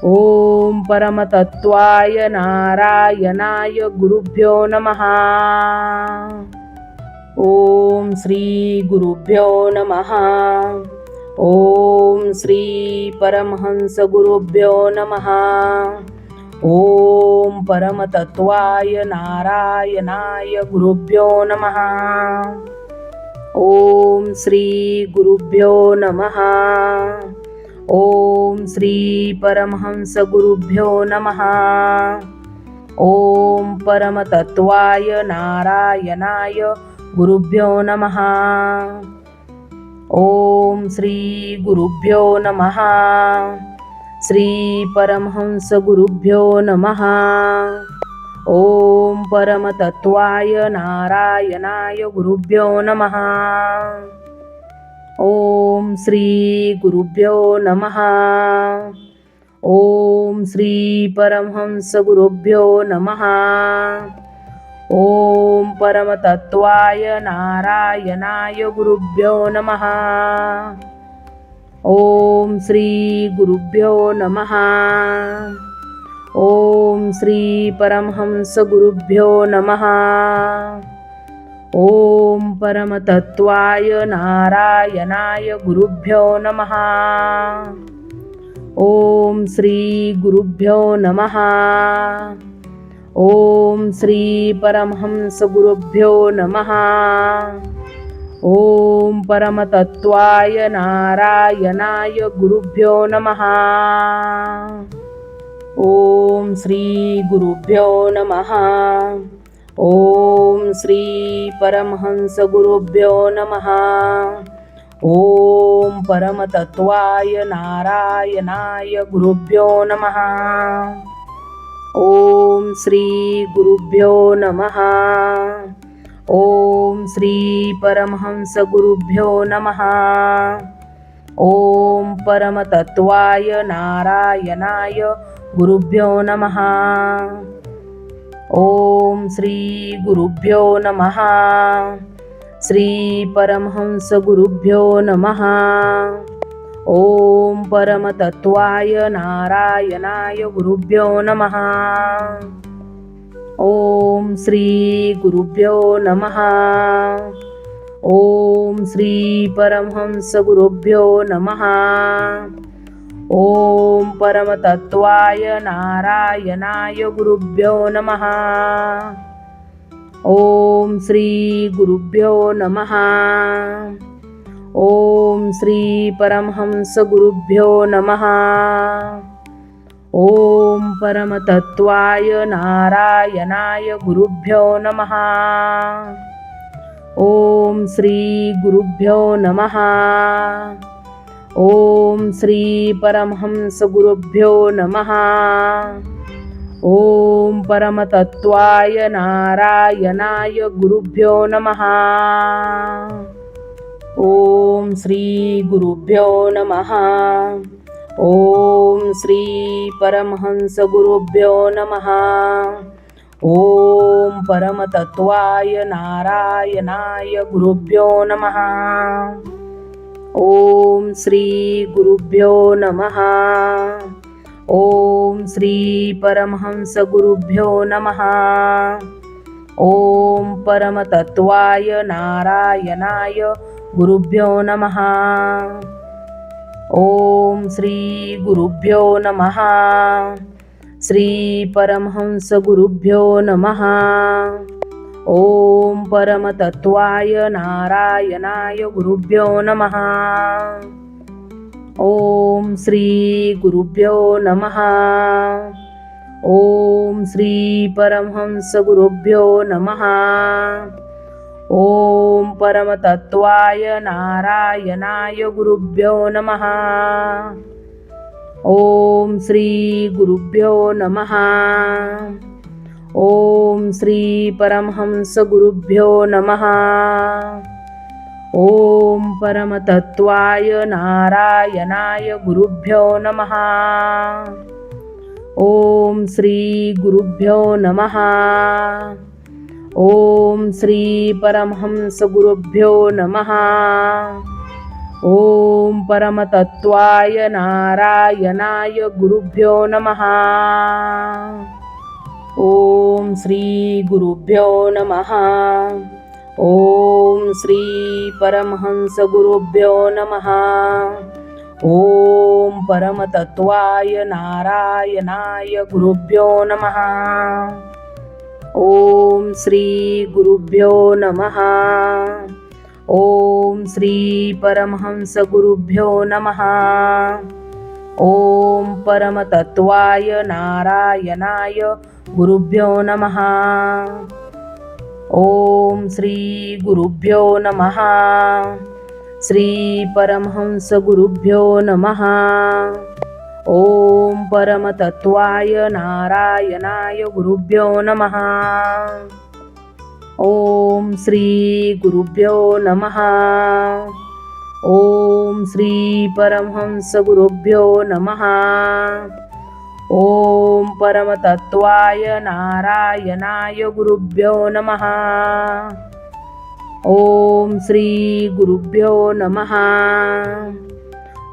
ओम परमतत्वाय नारायणाय गुरुभ्यो नमः. ओम श्री गुरुभ्यो नमः. ओम श्री परमहंस गुरुभ्यो नमः. ओम परमतत्वाय नारायणाय गुरुभ्यो नमः. ओम श्री गुरुभ्यो नमः. ओम श्री परमहंस गुरुभ्यो नमः. ओम परमतत्वाय नारायणाय गुरुभ्यो नमः. ओम श्री गुरुभ्यो नमः. श्री परमहंस गुरुभ्यो नमः. ओम परमतत्वाय नारायणाय गुरुभ्यो नमः. ओम श्री गुरुभ्यो नमः. ओम श्री परमहंस गुरुभ्यो नमः. ओम परमतत्वाय नारायणाय गुरुभ्यो नमः. ओम श्री गुरुभ्यो नमः. ओम श्री परमहंस गुरुभ्यो नमः. ओम परमतत्वाय नारायणाय गुरुभ्यो नमः. ओम श्री गुरुभ्यो नमः. ओम श्री परमहंस गुरुभ्यो नमः. ओम परमतत्वाय नारायणाय गुरुभ्यो नमः. ओम श्री गुरुभ्यो नमः. ओम श्री परमहंस गुरुभ्यो नमः. ओम परमतत्वाय नारायणाय गुरुभ्यो नमः. ओम श्री गुरुभ्यो नमः. ओम श्री परमहंस गुरुभ्यो नमः. ओम परमतत्वाय नारायणाय गुरुभ्यो नमः. ओम श्री गुरुभ्यो नमः. श्री परमहंस गुरुभ्यो नमः. ओम परमतत्वाय नारायणाय गुरुभ्यो नमः. ओम श्री गुरुभ्यो नमः. ओम श्री परमहंस गुरुभ्यो नमः. ओम परमतत्वाय नारायणाय गुरुभ्यो नमः. ओम श्री गुरुभ्यो नमः. ओम श्री परमहंस गुरुभ्यो नमः. ओम परमतत्वाय नारायणाय गुरुभ्यो नमः. ओम श्री गुरुभ्यो नमः. ओम श्री परमहंस गुरुभ्यो नमः. ओम परमतत्वाय नारायणाय गुरुभ्यो नमः. ओम श्री गुरुभ्यो नमः. ओम श्री परमहंस गुरुभ्यो नमः. ओम परमतत्वाय नारायणाय गुरुभ्यो नमः. ओम श्री गुरुभ्यो नमः. ओम श्री परमहंस गुरुभ्यो नमः. ओम परमतत्वाय नारायणाय गुरुभ्यो नमः. ओम श्री गुरुभ्यो नमः. श्री परमहंस गुरुभ्यो नमः. ओम परमतत्वाय नारायणाय गुरुभ्यो नमः. ओम श्री गुरुभ्यो नमः. ओम श्री परमहंस गुरुभ्यो नमः. ओम परमतत्वाय नारायणाय गुरुभ्यो नमः. ओम श्री गुरुभ्यो नमः. ओम श्री परमहंस गुरुभ्यो नमः. ओम परमतत्वाय नारायणाय गुरुभ्यो नमः. ओम श्री गुरुभ्यो नमः. ओम श्री परमहंस गुरुभ्यो नमः. ओम परमतत्वाय नारायणाय गुरुभ्यो नमः. ओम श्री गुरुभ्यो नमः. ओम श्री परमहंस गुरुभ्यो नमः. ओम परमतत्वाय नारायणाय गुरुभ्यो नमः. ओम श्री गुरुभ्यो नमः. ओम श्री परमहंस गुरुभ्यो नमः. ओम परमतत्वाय नारायणाय गुरुभ्यो नमः. ओम श्री गुरुभ्यो नमः. श्री परमहंस गुरुभ्यो नमः. ओम परमतत्वाय नारायणाय गुरुभ्यो नमः. ओम श्री गुरुभ्यो नमः. ओम श्री परमहंस गुरुभ्यो नमः. ओम परमतत्वाय नारायणाय गुरुभ्यो नमः. ओम श्री गुरुभ्यो नमः.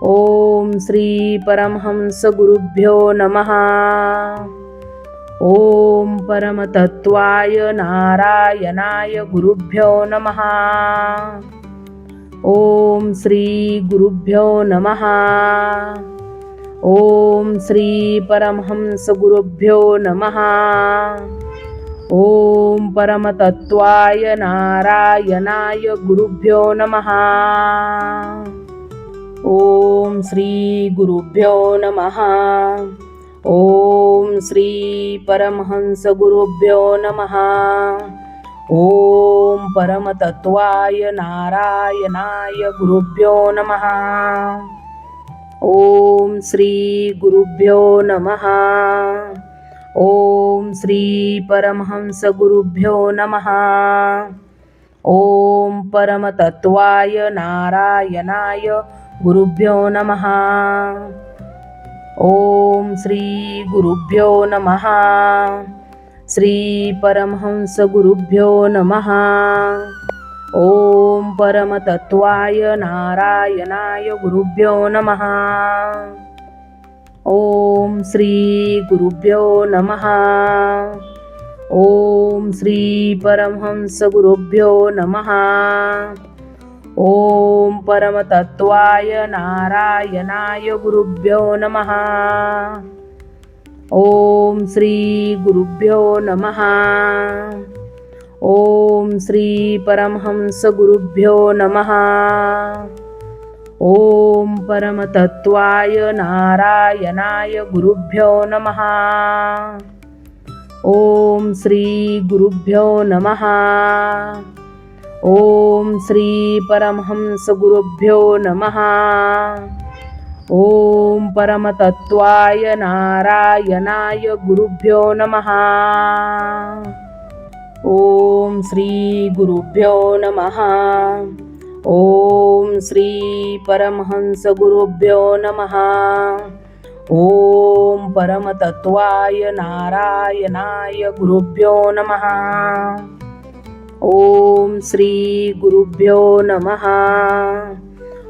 ओम श्री परमहंस गुरुभ्यो नमः. ओम परमतत्वाय नारायणाय गुरुभ्यो नमः. ओम श्री गुरुभ्यो नमः. ओम श्री परमहंस गुरुभ्यो नमः. ओम परमतत्वाय नारायणाय गुरुभ्यो नमः. ओम श्री गुरुभ्यो नमः. ओम श्री परमहंस गुरुभ्यो नमः. ओम परमतत्वाय नारायणाय गुरुभ्यो नमः. ओम श्री गुरुभ्यो नमः. ओम श्री परमहंस गुरुभ्यो नमः. ओम परमतत्वाय नारायणाय गुरुभ्यो नमः. ओम श्री गुरुभ्यो नमः. श्री परमहंस गुरुभ्यो नमः. ओम परमतत्वाय नारायणाय गुरुभ्यो नमः. ओम श्री गुरुभ्यो नमः. ओम श्री परमहंस गुरुभ्यो नमः. ओम परमतत्वाय नारायणाय गुरुभ्यो नमः. ओम श्री गुरुभ्यो नमः. ओम श्री परमहंस गुरुभ्यो नमः. ओम परमतत्वाय नारायणाय गुरुभ्यो नमः. ओम श्री गुरुभ्यो नमः. ओम श्री परमहंस गुरुभ्यो नमः. ओम परमतत्वाय नारायणाय गुरुभ्यो नमः. ओम श्री गुरुभ्यो नमः. ओम श्री परमहंस गुरुभ्यो नमः. ओम परमतत्वाय नारायणाय गुरुभ्यो नमः. ओम श्री गुरुभ्यो नमः.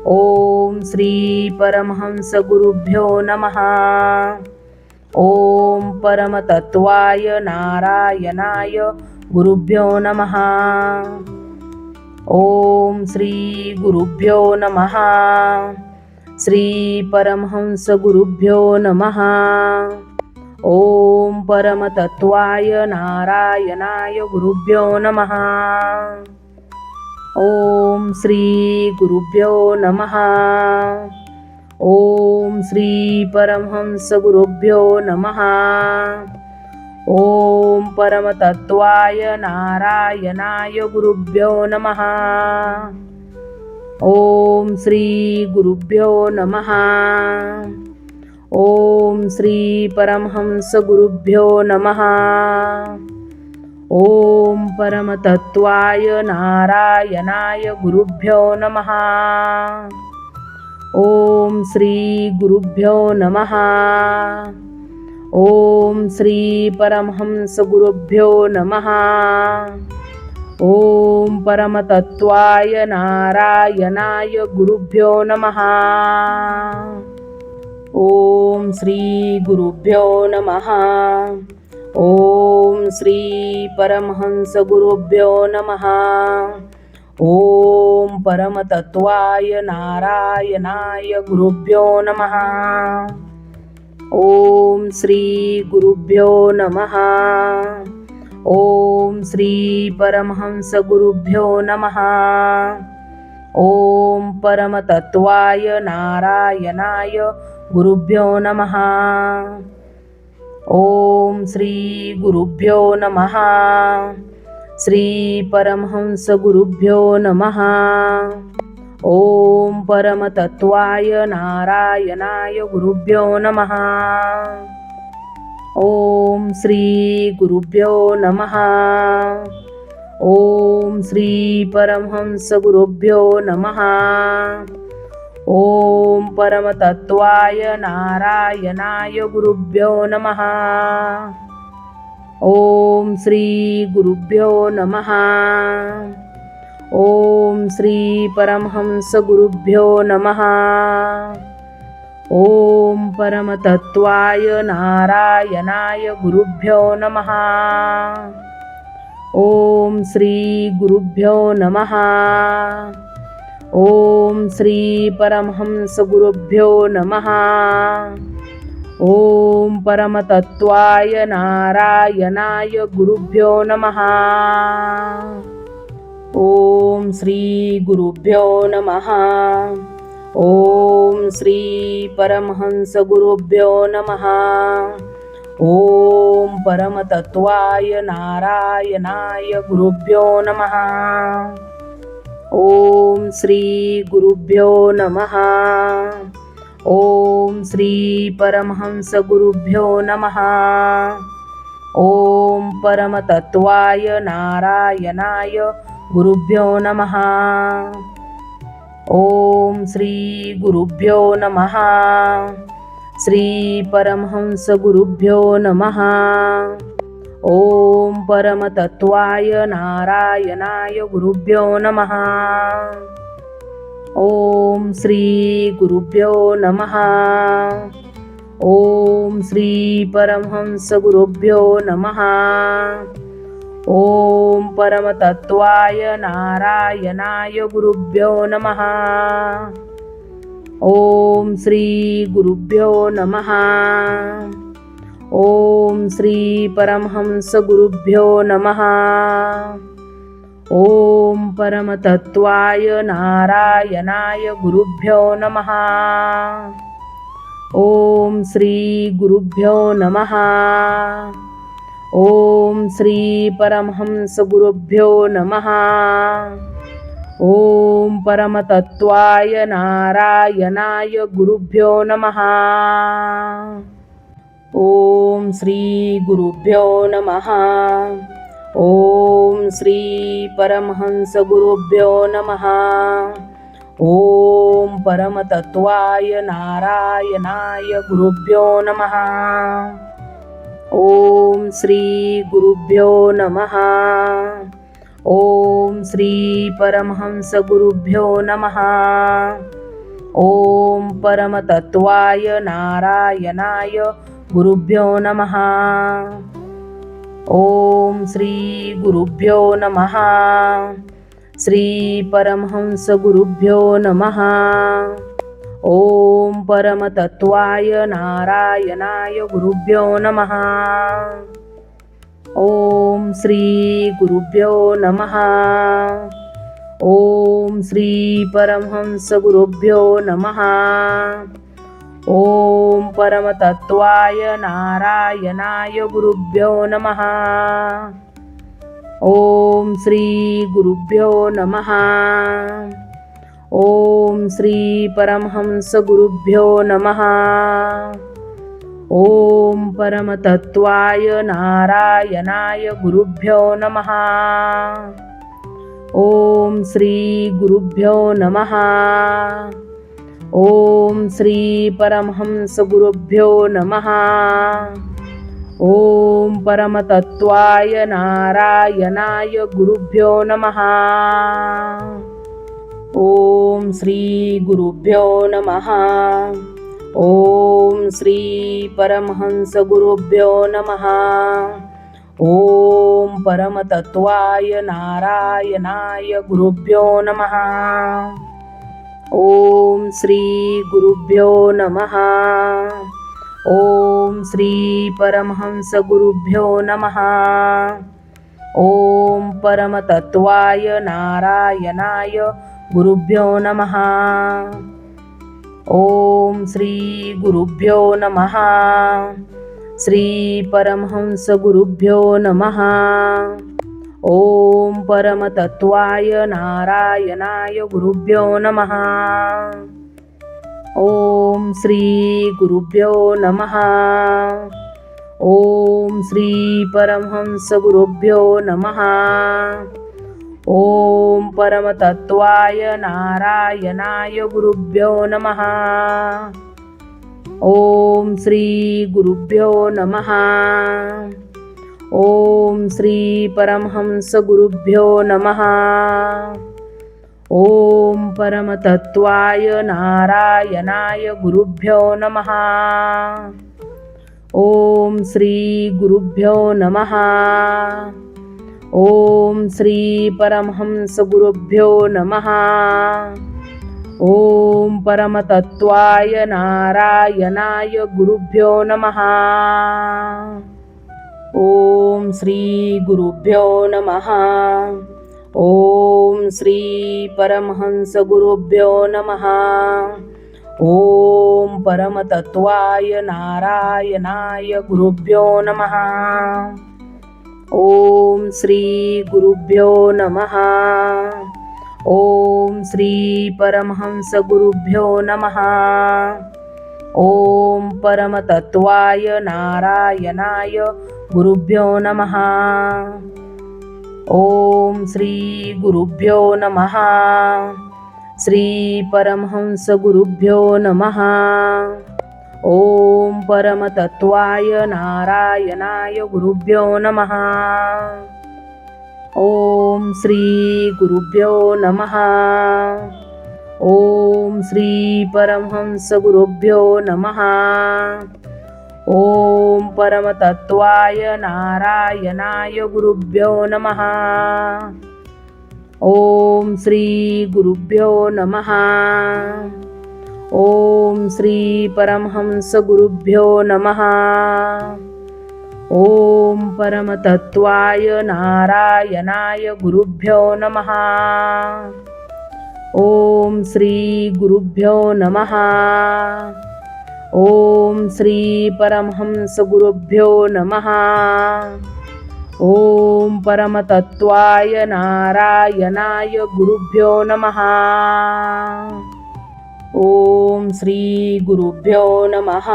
ओम श्री परमहंस गुरुभ्यो नमः. ओम परमतत्वाय नारायणाय गुरुभ्यो नमः. ओम श्री गुरुभ्यो नमः. श्री परमहंस गुरुभ्यो नमः. ओम परमतत्वाय नारायणाय गुरुभ्यो नमः. ओम श्री गुरुभ्यो नमः. ओम श्री परमहंस गुरुभ्यो नमः. ओम परमतत्वाय नारायणाय गुरुभ्यो नमः. ओम श्री गुरुभ्यो नमः. ओम श्री परमहंस गुरुभ्यो नमः. ओम परमतत्वाय नारायणाय गुरुभ्यो नमः. ओम श्री गुरुभ्यो नमः. ओम श्री परमहंस गुरुभ्यो नमः. ओम परमतत्वाय नारायणाय गुरुभ्यो नमः. ओम श्री गुरुभ्यो नमः. ओम श्री परमहंस गुरुभ्यो नमः. ओम परमतत्वाय नारायणाय गुरुभ्यो नमः. ओम श्री गुरुभ्यो नमः. ओम श्री परमहंस गुरुभ्यो नमः. ओम परमतत्वाय नारायणाय गुरुभ्यो नमः. ओम श्री गुरुभ्यो नमः. श्री परमहंस गुरुभ्यो नमः. ओम परमतत्वाय नारायणाय गुरुभ्यो नमः. ओम श्री गुरुभ्यो नमः. ओम श्री परमहंस गुरुभ्यो नमः. ओम परमतत्वाय नारायणाय गुरुभ्यो नमः. ओम श्री गुरुभ्यो नमः. ओम श्री परमहंस गुरुभ्यो नमः. ओम परमतत्वाय नारायणाय गुरुभ्यो नमः. ओम श्री गुरुभ्यो नमः. ओम श्री परमहंस गुरुभ्यो नमः. ओम परमतत्वाय नारायणाय गुरुभ्यो नमः. ओम श्री गुरुभ्यो नमः. ओम श्री परमहंस गुरुभ्यो नमः. ओम परमतत्वाय नारायणाय गुरुभ्यो नमः. ओम श्री गुरुभ्यो नमः. ओम श्री परमहंस गुरुभ्यो नमः. ओम परमतत्वाय नारायणाय गुरुभ्यो नमः. ओम श्री गुरुभ्यो नमः. श्री परमहंस गुरुभ्यो नमः. ओम परमतत्वाय नारायणाय गुरुभ्यो नमः. ओम श्री गुरुभ्यो नमः. ओम श्री परमहंस गुरुभ्यो नमः. ओम परमतत्वाय नारायणाय गुरुभ्यो नमः. ओम श्री गुरुभ्यो नमः. ओम श्री परमहंस गुरुभ्यो नमः. ओम परमतत्वाय नारायणाय गुरुभ्यो नमः. ओम श्री गुरुभ्यो नमः. ओम श्री परमहंस गुरुभ्यो नमः. ओम परमतत्वाय नारायणाय गुरुभ्यो नमः. ओम श्री गुरुभ्यो नमः. ओम श्री परमहंस गुरुभ्यो नमः. ओम परमतत्वाय नारायणाय गुरुभ्यो नमः. ओम श्री गुरुभ्यो नमः. ओम श्री परमहंस गुरुभ्यो नमः. ओम परमतत्वाय नारायणाय गुरुभ्यो नमः. ओम श्री गुरुभ्यो नमः. श्री परमहंस गुरुभ्यो नमः. ओम परमतत्वाय नारायणाय गुरुभ्यो नमः. ओम श्री गुरुभ्यो नमः. ओम श्री परमहंस गुरुभ्यो नमः. ओम परमतत्वाय नारायणाय गुरुभ्यो नमः. ओम श्री गुरुभ्यो नमः. ओम श्री परमहंस गुरुभ्यो नमः. ओम परमतत्वाय नारायणाय गुरुभ्यो नमः. ओम श्री गुरुभ्यो नमः. ओम श्री परमहंस गुरुभ्यो नमः. ओम परमतत्वाय नारायणाय गुरुभ्यो नमः. ओम श्री गुरुभ्यो नमः. ओम श्री परमहंस गुरुभ्यो नमः. ओम परमतत्वाय नारायणाय गुरुभ्यो नमः. ओम श्री गुरुभ्यो नमः. ओम श्री परमहंस गुरुभ्यो नमः. ओम परमतत्वाय नारायणाय गुरुभ्यो नमः. ओम श्री गुरुभ्यो नमः. श्री परमहंस गुरुभ्यो नमः. ओम परमतत्वाय नारायणाय गुरुभ्यो नमः. ओम श्री गुरुभ्यो नमः. ओम श्री परमहंस गुरुभ्यो नमः. ओम परमतत्वाय नारायणाय गुरुभ्यो नमः. ओम श्री गुरुभ्यो नमः. ओम श्री परमहंस गुरुभ्यो नमः. ओम परमतत्वाय नारायणाय गुरुभ्यो नमः. ओम श्री गुरुभ्यो नमः. ओम श्री परमहंस गुरुभ्यो नमः. ओम परमतत्वाय नारायणाय गुरुभ्यो नमः. ओम श्री गुरुभ्यो नमः. ओम श्री परमहंस गुरुभ्यो नमः. ओम परमतत्वाय नारायणाय गुरुभ्यो नमः. ओम श्री गुरुभ्यो नमः. ओम श्री परमहंस गुरुभ्यो नमः. ओम परमतत्वाय नारायणाय गुरुभ्यो नमः. ओम श्री गुरुभ्यो नमः. श्री परमहंस गुरुभ्यो नमः. ओम परमतत्वाय नारायणाय गुरुभ्यो नमः. ओम श्री गुरुभ्यो नमः. ओम श्री परमहंस गुरुभ्यो नमः. ओम परमतत्वाय नारायणाय गुरुभ्यो नमः. ओम श्री गुरुभ्यो नमः. ओम श्री परमहंस गुरुभ्यो नमः. ओम परमतत्वाय नारायणाय गुरुभ्यो नमः. ओम श्री गुरुभ्यो नमः. ओम श्री परमहंस गुरुभ्यो नमः. ओम परमतत्वाय नारायणाय गुरुभ्यो नमः. ओम श्री गुरुभ्यो नमः.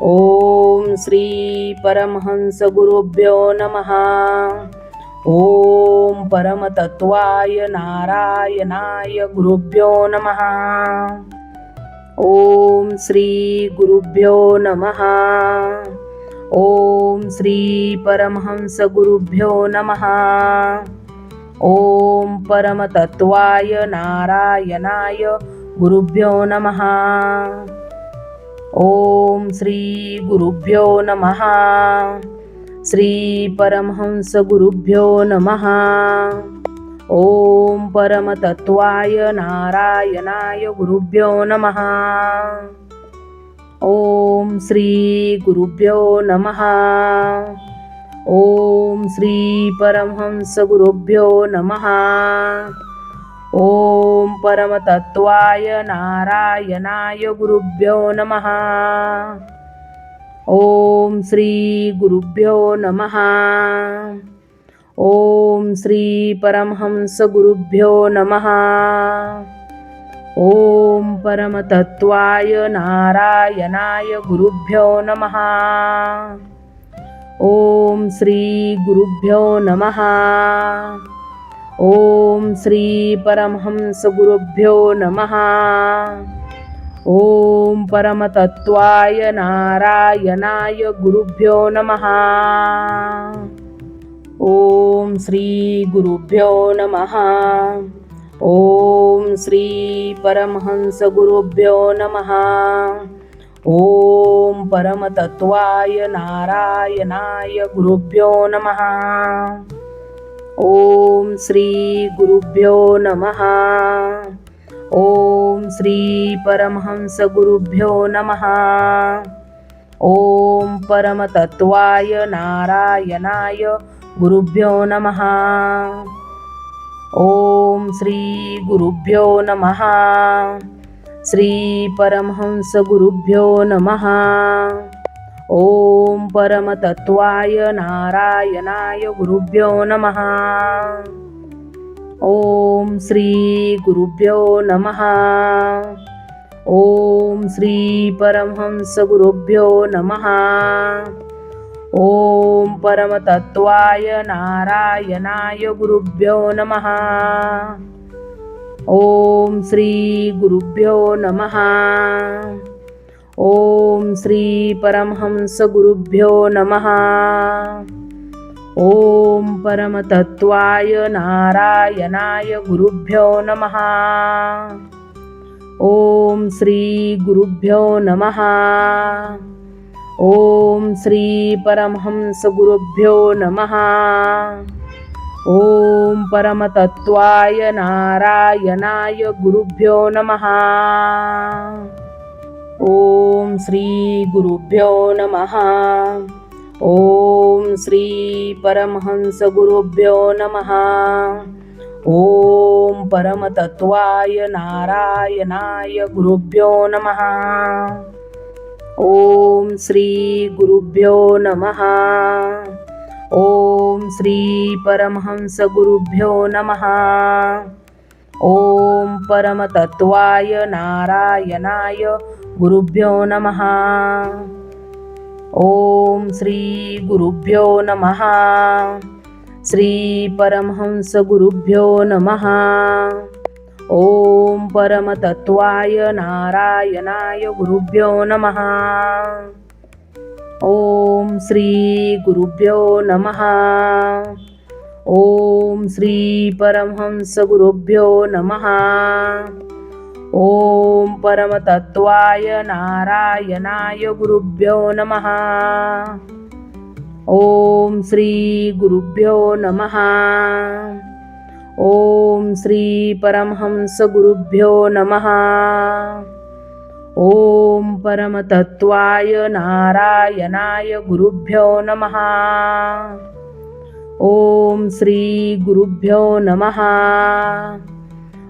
ओम श्री परमहंस गुरुभ्यो नमः. ओम परमतत्वाय नारायणाय गुरुभ्यो नमः. ओम श्री गुरुभ्यो नमः. ओम श्री परमहंस गुरुभ्यो नमः. ओम परमतत्वाय नारायणाय गुरुभ्यो नमः. ओम श्री गुरुभ्यो नमः. श्री परमहंस गुरुभ्यो नमः. ओम परमतत्वाय नारायणाय गुरुभ्यो नमः. ओम श्री गुरुभ्यो नमः. ओम श्री परमहंस गुरुभ्यो नमः. ओम परमतत्वाय नारायणाय गुरुभ्यो नमः. ओम श्री गुरुभ्यो नमः. ओम श्री परमहंस गुरुभ्यो नमः. ओम परमतत्वाय नारायणाय गुरुभ्यो नमः. ओम श्री गुरुभ्यो नमः. ओम श्री परमहंस गुरुभ्यो नमः. ओम परमतत्वाय नारायणाय गुरुभ्यो नमः. ओम श्री गुरुभ्यो नमः. ओम श्री परमहंस गुरुभ्यो नमः. ओम परमतत्वाय नारायणाय गुरुभ्यो नमः. ओम श्री गुरुभ्यो नमः. ओम श्री परमहंस गुरुभ्यो नमः. ओम परमतत्वाय नारायणाय गुरुभ्यो नमः. ओम श्री गुरुभ्यो नमः. श्री परमहंस गुरुभ्यो नमः. ओम परमतत्वाय नारायणाय गुरुभ्यो नमः. ओम श्री गुरुभ्यो नमः. ओम श्री परमहंस गुरुभ्यो नमः. ओम परमतत्वाय नारायणाय गुरुभ्यो नमः. ओम श्री गुरुभ्यो नमः. ओम श्री परमहंस गुरुभ्यो नमः. ओम परमतत्वाय नारायणाय गुरुभ्यो नमः. ओम श्री गुरुभ्यो नमः. ओम श्री परमहंस गुरुभ्यो नमः. ओम परमतत्वाय नारायणाय गुरुभ्यो नमः. ओम श्री गुरुभ्यो नमः. ओम श्री परमहंस गुरुभ्यो नमः. ओम परमतत्वाय नारायणाय गुरुभ्यो नमः. ओम श्री गुरुभ्यो नमः. ओम श्री परमहंस गुरुभ्यो नमः. ओम परमतत्वाय नारायणाय गुरुभ्यो नमः. ओम श्री गुरुभ्यो नमः. श्री परमहंस गुरुभ्यो नमः. ओम परमतत्वाय नारायणाय गुरुभ्यो नमः. ओम श्री गुरुभ्यो नमः. ओम श्री परमहंस गुरुभ्यो नमः. ओम परमतत्वाय नारायणाय गुरुभ्यो नमः. ओम श्री गुरुभ्यो नमः. ओम श्री परमहंस गुरुभ्यो नमः. ओम परमतत्वाय नारायणाय गुरुभ्यो नमः. ओम श्री गुरुभ्यो नमः.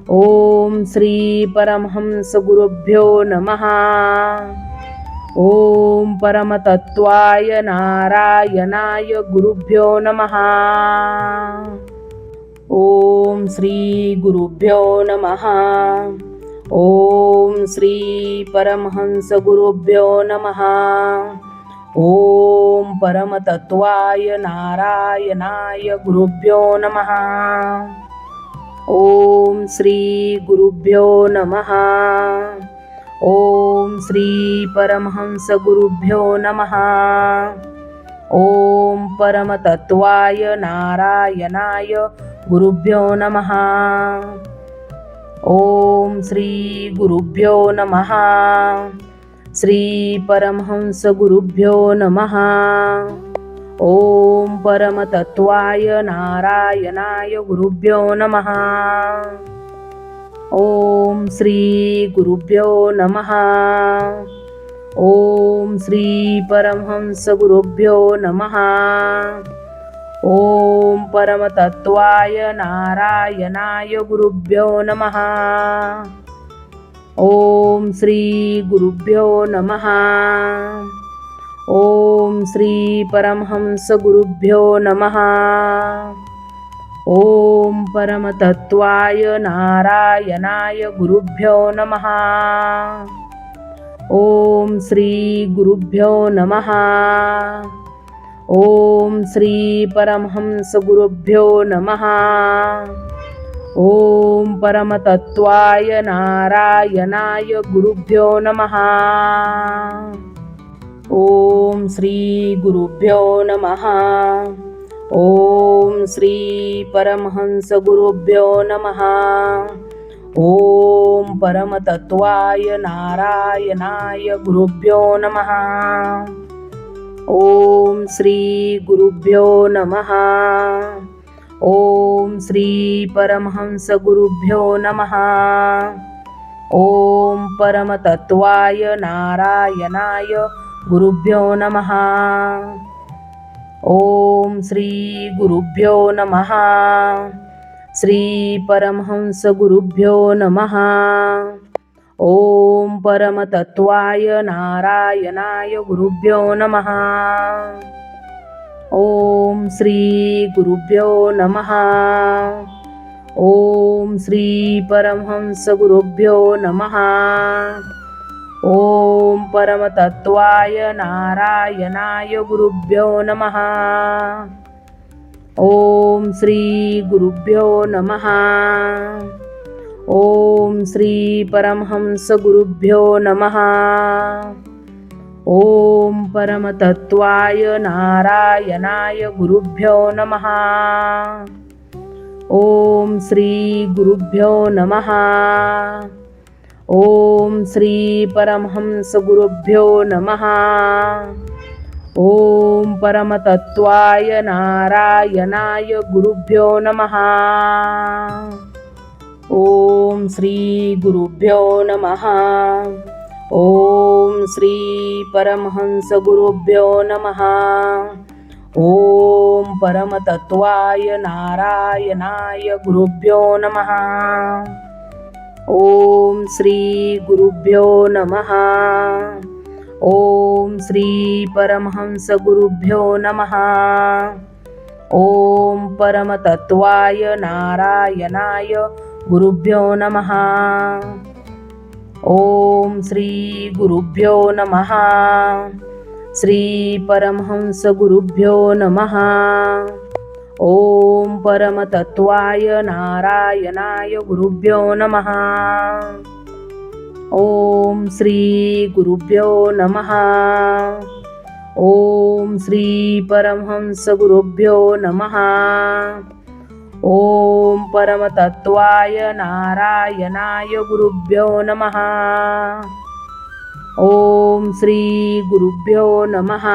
ओम श्री परमहंस गुरुभ्यो नमः. ओम परमतत्वाय नारायणाय गुरुभ्यो नमः. ओम श्री गुरुभ्यो नमः. ओम श्री परमहंस गुरुभ्यो नमः. ओम परमतत्वाय नारायणाय गुरुभ्यो नमः. ओम श्री गुरुभ्यो नमः. ओम श्री परमहंस गुरुभ्यो नमः. ओम परमतत्वाय नारायणाय गुरुभ्यो नमः. ओम श्री गुरुभ्यो नमः. श्री परमहंस गुरुभ्यो नमः. ओम परमतत्वाय नारायणाय गुरुभ्यो नमः. ओम श्री गुरुभ्यो नमः. ओम श्री परमहंस गुरुभ्यो नमः. ओम परमतत्वाय नारायणाय गुरुभ्यो नमः. ओम श्री गुरुभ्यो नमः. ओम श्री परमहंस गुरुभ्यो नमः. ओम परमतत्वाय नारायणाय गुरुभ्यो नमः. ओम श्री गुरुभ्यो नमः. ओम श्री परमहंस गुरुभ्यो नमः. ओम परमतत्वाय नारायणाय गुरुभ्यो नमः. ओम श्री गुरुभ्यो नमः. ओम श्री परमहंस गुरुभ्यो नमः. ओम परमतत्वाय नारायणाय गुरुभ्यो नमः. ओम श्री गुरुभ्यो नमः. ओम श्री परमहंस गुरुभ्यो नमः. ओम परमतत्वाय नारायणाय गुरुभ्यो नमः. ओम श्री गुरुभ्यो नमः. श्री परमहंस गुरुभ्यो नमः. ओम परमतत्वाय नारायणाय गुरुभ्यो नमः. ओम श्री गुरुभ्यो नमः. ओम श्री परमहंस गुरुभ्यो नमः. ओम परमतत्वाय नारायणाय गुरुभ्यो नमः. ओम श्री गुरुभ्यो नमः. ओम श्री परमहंस गुरुभ्यो नमः. ओम परमतत्वाय नारायणाय गुरुभ्यो नमः. ओम श्री गुरुभ्यो नमः. ओम श्री परमहंस गुरुभ्यो नमः. ओम परमतत्वाय नारायणाय गुरुभ्यो नमः. ओम श्री गुरुभ्यो नमः. ओम श्री परमहंस गुरुभ्यो नमः. ओम परमतत्वाय नारायणाय गुरुभ्यो नमः. ओम श्री गुरुभ्यो नमः. ओम श्री परमहंस गुरुभ्यो नमः. ओम परमतत्वाय नारायणाय गुरुभ्यो नमः. ओम श्री गुरुभ्यो नमः. श्री परमहंस गुरुभ्यो नमः. ओम परमतत्वाय नारायणाय गुरुभ्यो नमः. ओम श्री गुरुभ्यो नमः. ओम श्री परमहंस गुरुभ्यो नमः. ओम परमतत्वाय नारायणाय गुरुभ्यो नमः. ओम श्री गुरुभ्यो नमः.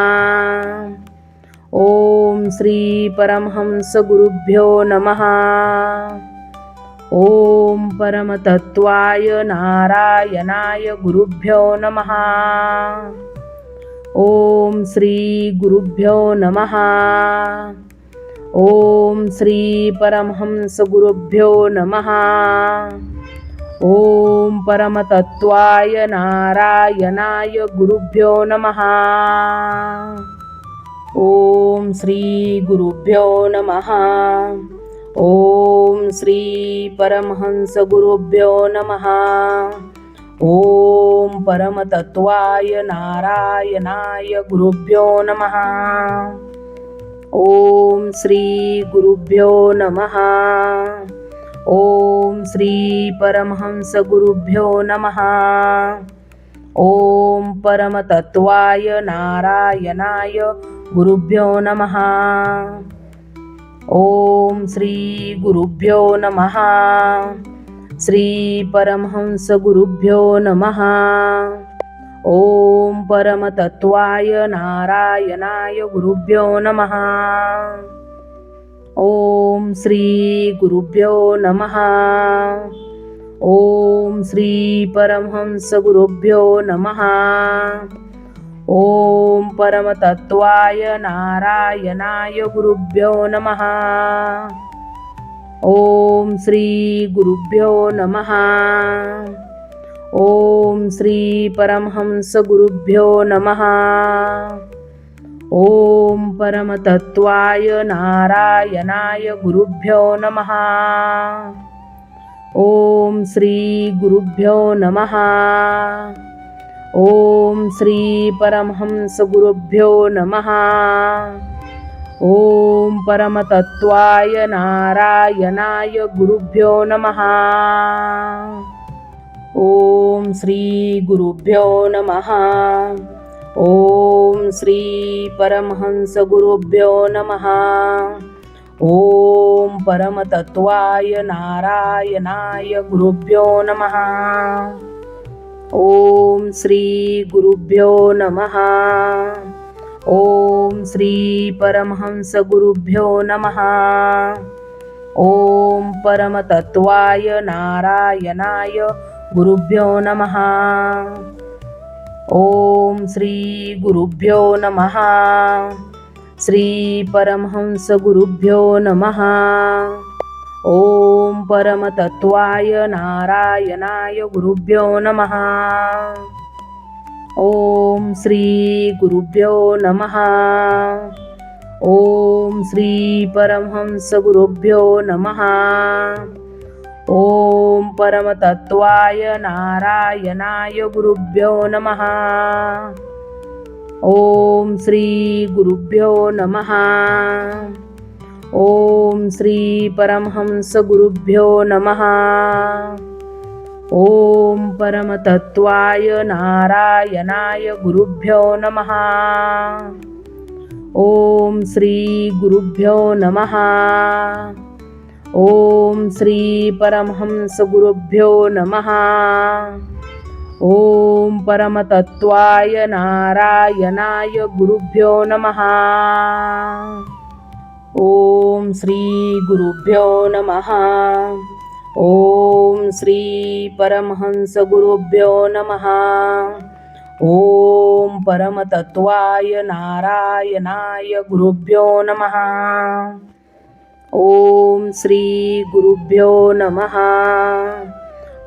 ओम श्री परमहंस गुरुभ्यो नमः. ओम परमतत्वाय नारायणाय गुरुभ्यो नमः. ओम श्री गुरुभ्यो नमः. ओम श्री परमहंस गुरुभ्यो नमः. ओम परमतत्वाय नारायणाय गुरुभ्यो नमः. ओम श्री गुरुभ्यो नमः. ओम श्री परमहंस गुरुभ्यो नमः. ओम परमतत्वाय नारायणाय गुरुभ्यो नमः. ओम श्री गुरुभ्यो नमः. ओम श्री परमहंस गुरुभ्यो नमः. ओम परमतत्वाय नारायणाय गुरुभ्यो नमः. ओम श्री गुरुभ्यो नमः. श्री परमहंस गुरुभ्यो नमः. ओम परमतत्वाय नारायणाय गुरुभ्यो नमः. ओम श्री गुरुभ्यो नमः. ओम श्री परमहंस गुरुभ्यो नमः. ओम परमतत्वाय नारायणाय गुरुभ्यो नमः. ओम श्री गुरुभ्यो नमः. ओम श्री परमहंस गुरुभ्यो नमः. ओम परमतत्वाय नारायणाय गुरुभ्यो नमः. ओम श्री गुरुभ्यो नमः. ओम श्री परमहंस गुरुभ्यो नमः. ओम परमतत्वाय नारायणाय गुरुभ्यो नमः. ओम श्री गुरुभ्यो नमः. ओम श्री परमहंस गुरुभ्यो नमः. ओम परमतत्वाय नारायणाय गुरुभ्यो नमः. ओम श्री गुरुभ्यो नमः. ओम श्री परमहंस गुरुभ्यो नमः. ओम परमतत्वाय नारायणाय गुरुभ्यो नमः. ओम श्री गुरुभ्यो नमः. श्री परमहंस गुरुभ्यो नमः. ओम परमतत्वाय नारायणाय गुरुभ्यो नमः. ओम श्री गुरुभ्यो नमः. ओम श्री परमहंस गुरुभ्यो नमः. ओम परमतत्वाय नारायणाय गुरुभ्यो नमः. ओम श्री गुरुभ्यो नमः. ओम श्री परमहंस गुरुभ्यो नमः. ओम परमतत्वाय नारायणाय गुरुभ्यो नमः. ओम श्री गुरुभ्यो नमः. ओम श्री परमहंस गुरुभ्यो नमः. ओम परमतत्वाय नारायणाय गुरुभ्यो नमः. ओम श्री गुरुभ्यो नमः. ओम श्री परमहंस गुरुभ्यो नमः. ओम परमतत्वाय नारायणाय गुरुभ्यो नमः. ओम श्री गुरुभ्यो नमः.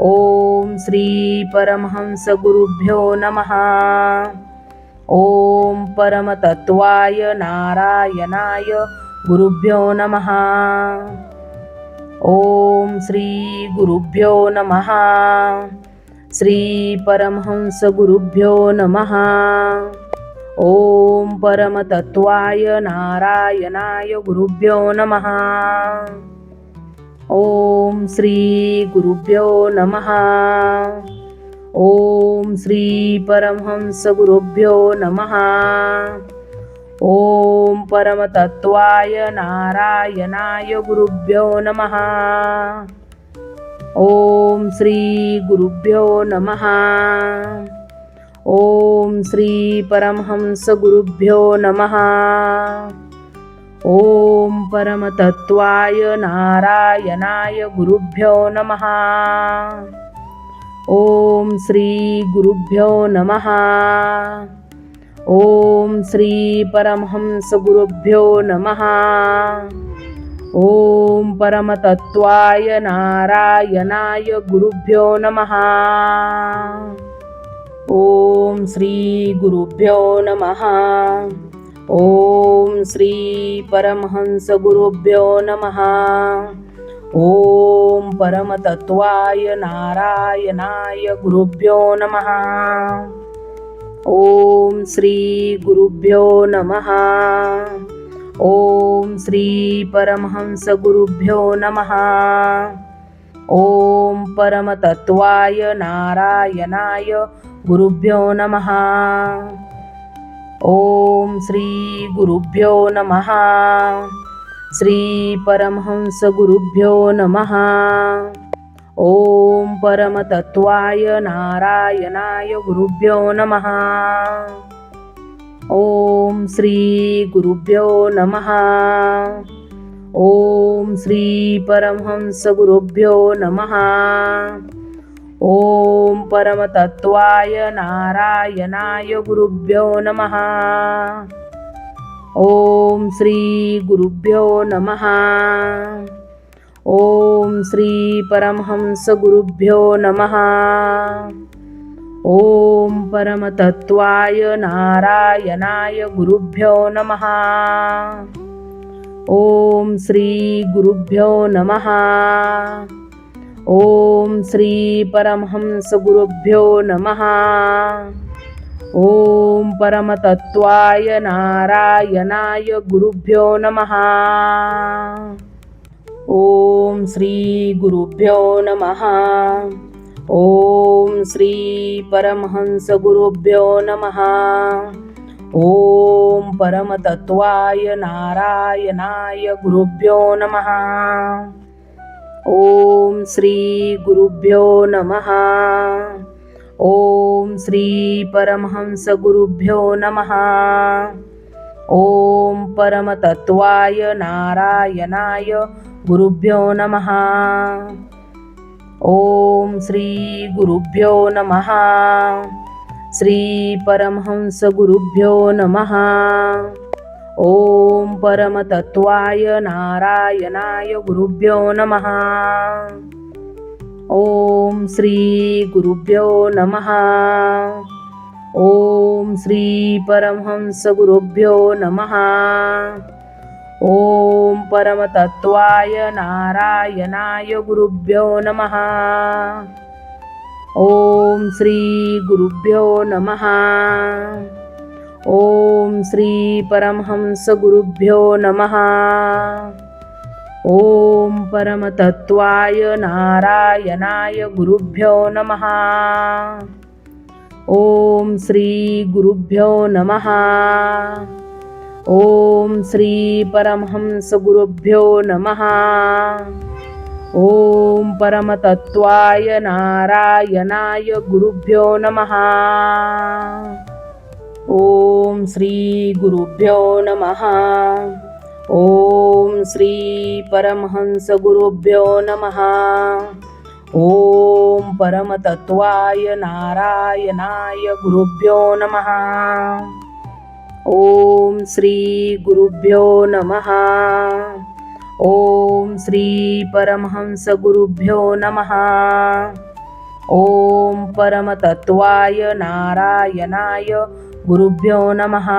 ओम श्री परमहंस गुरुभ्यो नमः. ओम परमतत्वाय नारायणाय गुरुभ्यो नमः. ओम श्री गुरुभ्यो नमः. श्री परमहंस गुरुभ्यो नमः. ओम परमतत्वाय नारायणाय गुरुभ्यो नमः. ओम श्री गुरुभ्यो नमः. ओम श्री परमहंस गुरुभ्यो नमः. ओम परमतत्वाय नारायणाय गुरुभ्यो नमः. ओम श्री गुरुभ्यो नमः. ओम श्री परमहंस गुरुभ्यो नमः. ओम परमतत्वाय नारायणाय गुरुभ्यो नमः. ओम श्री गुरुभ्यो नमः. ओम श्री परमहंस गुरुभ्यो नमः. ओम परमतत्वाय नारायणाय गुरुभ्यो नमः. ओम श्री गुरुभ्यो नमः. ओम श्री परमहंस गुरुभ्यो नमः. ओम परमतत्वाय नारायणाय गुरुभ्यो नमः. ओम श्री गुरुभ्यो नमः. ओम श्री परमहंस गुरुभ्यो नमः. ओम परमतत्वाय नारायणाय गुरुभ्यो नमः. ओम श्री गुरुभ्यो नमः. श्री परमहंस गुरुभ्यो नमः. ओम परमतत्वाय नारायणाय गुरुभ्यो नमः. ओम श्री गुरुभ्यो नमः. ओम श्री परमहंस गुरुभ्यो नमः. ओम परमतत्वाय नारायणाय गुरुभ्यो नमः. ओम श्री गुरुभ्यो नमः. ओम श्री परमहंस गुरुभ्यो नमः. ओम परमतत्वाय नारायणाय गुरुभ्यो नमः. ओम श्री गुरुभ्यो नमः. ओम श्री परमहंस गुरुभ्यो नमः. ओम परमतत्वाय नारायणाय गुरुभ्यो नमः. ओम श्री गुरुभ्यो नमः. ओम श्री परमहंस गुरुभ्यो नमः. ओम परमतत्वाय नारायणाय गुरुभ्यो नमः. ओम श्री गुरुभ्यो नमः. ओम श्री परमहंस गुरुभ्यो नमः. ओम परमतत्वाय नारायणाय गुरुभ्यो नमः. ओम श्री गुरुभ्यो नमः. श्री परमहंस गुरुभ्यो नमः. ओम परमतत्वाय नारायणाय गुरुभ्यो नमः. ओम श्री गुरुभ्यो नमः. ओम श्री परमहंस गुरुभ्यो नमः. ओम परमतत्वाय नारायणाय गुरुभ्यो नमः. ओम श्री गुरुभ्यो नमः. ओम श्री परमहंस गुरुभ्यो नमः. ओम परमतत्वाय नारायणाय गुरुभ्यो नमः. ओम श्री गुरुभ्यो नमः. ओम श्री परमहंस गुरुभ्यो नमः. ओम परमतत्वाय नारायणाय गुरुभ्यो नमः. ओम श्री गुरुभ्यो नमः. ओम श्री परमहंस गुरुभ्यो नमः. ओम परमतत्वाय नारायणाय गुरुभ्यो नमः. ओम श्री गुरुभ्यो नमः. ओम श्री परमहंस गुरुभ्यो नमः. ओम परमतत्वाय नारायणाय गुरुभ्यो नमः.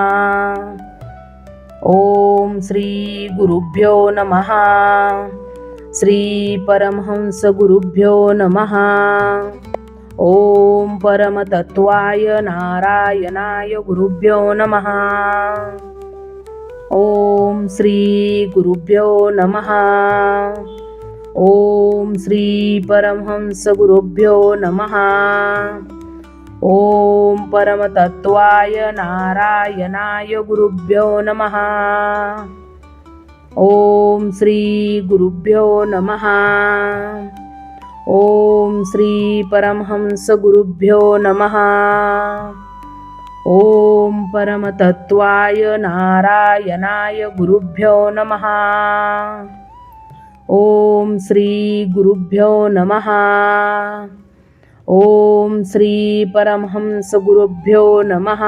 ओम श्री गुरुभ्यो नमः. श्री परमहंस गुरुभ्यो नमः. ओम परमतत्वाय नारायणाय गुरुभ्यो नमः. ओम श्री गुरुभ्यो नमः. ओम श्री परमहंस गुरुभ्यो नमः. ओम परमतत्वाय नारायणाय गुरुभ्यो नमः. ओम श्री गुरुभ्यो नमः. ओम श्री परमहंस गुरुभ्यो नमः. ओम परमतत्वाय नारायणाय गुरुभ्यो नमः. ओम श्री गुरुभ्यो नमः. ओम श्री परमहंस गुरुभ्यो नमः.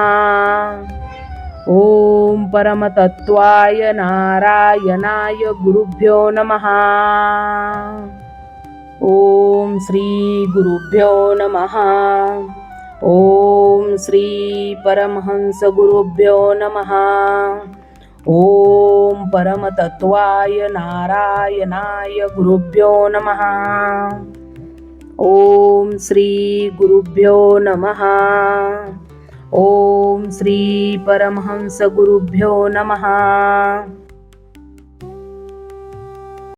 ओम परमतत्वाय नारायणाय गुरुभ्यो नमः. ओम श्री गुरुभ्यो नमः. ओम श्री परमहंस गुरुभ्यो नमः. ओम परमतत्वाय नारायणाय गुरुभ्यो नमः. ओम श्री गुरुभ्यो नमः. ओम श्री परमहंस गुरुभ्यो नमः.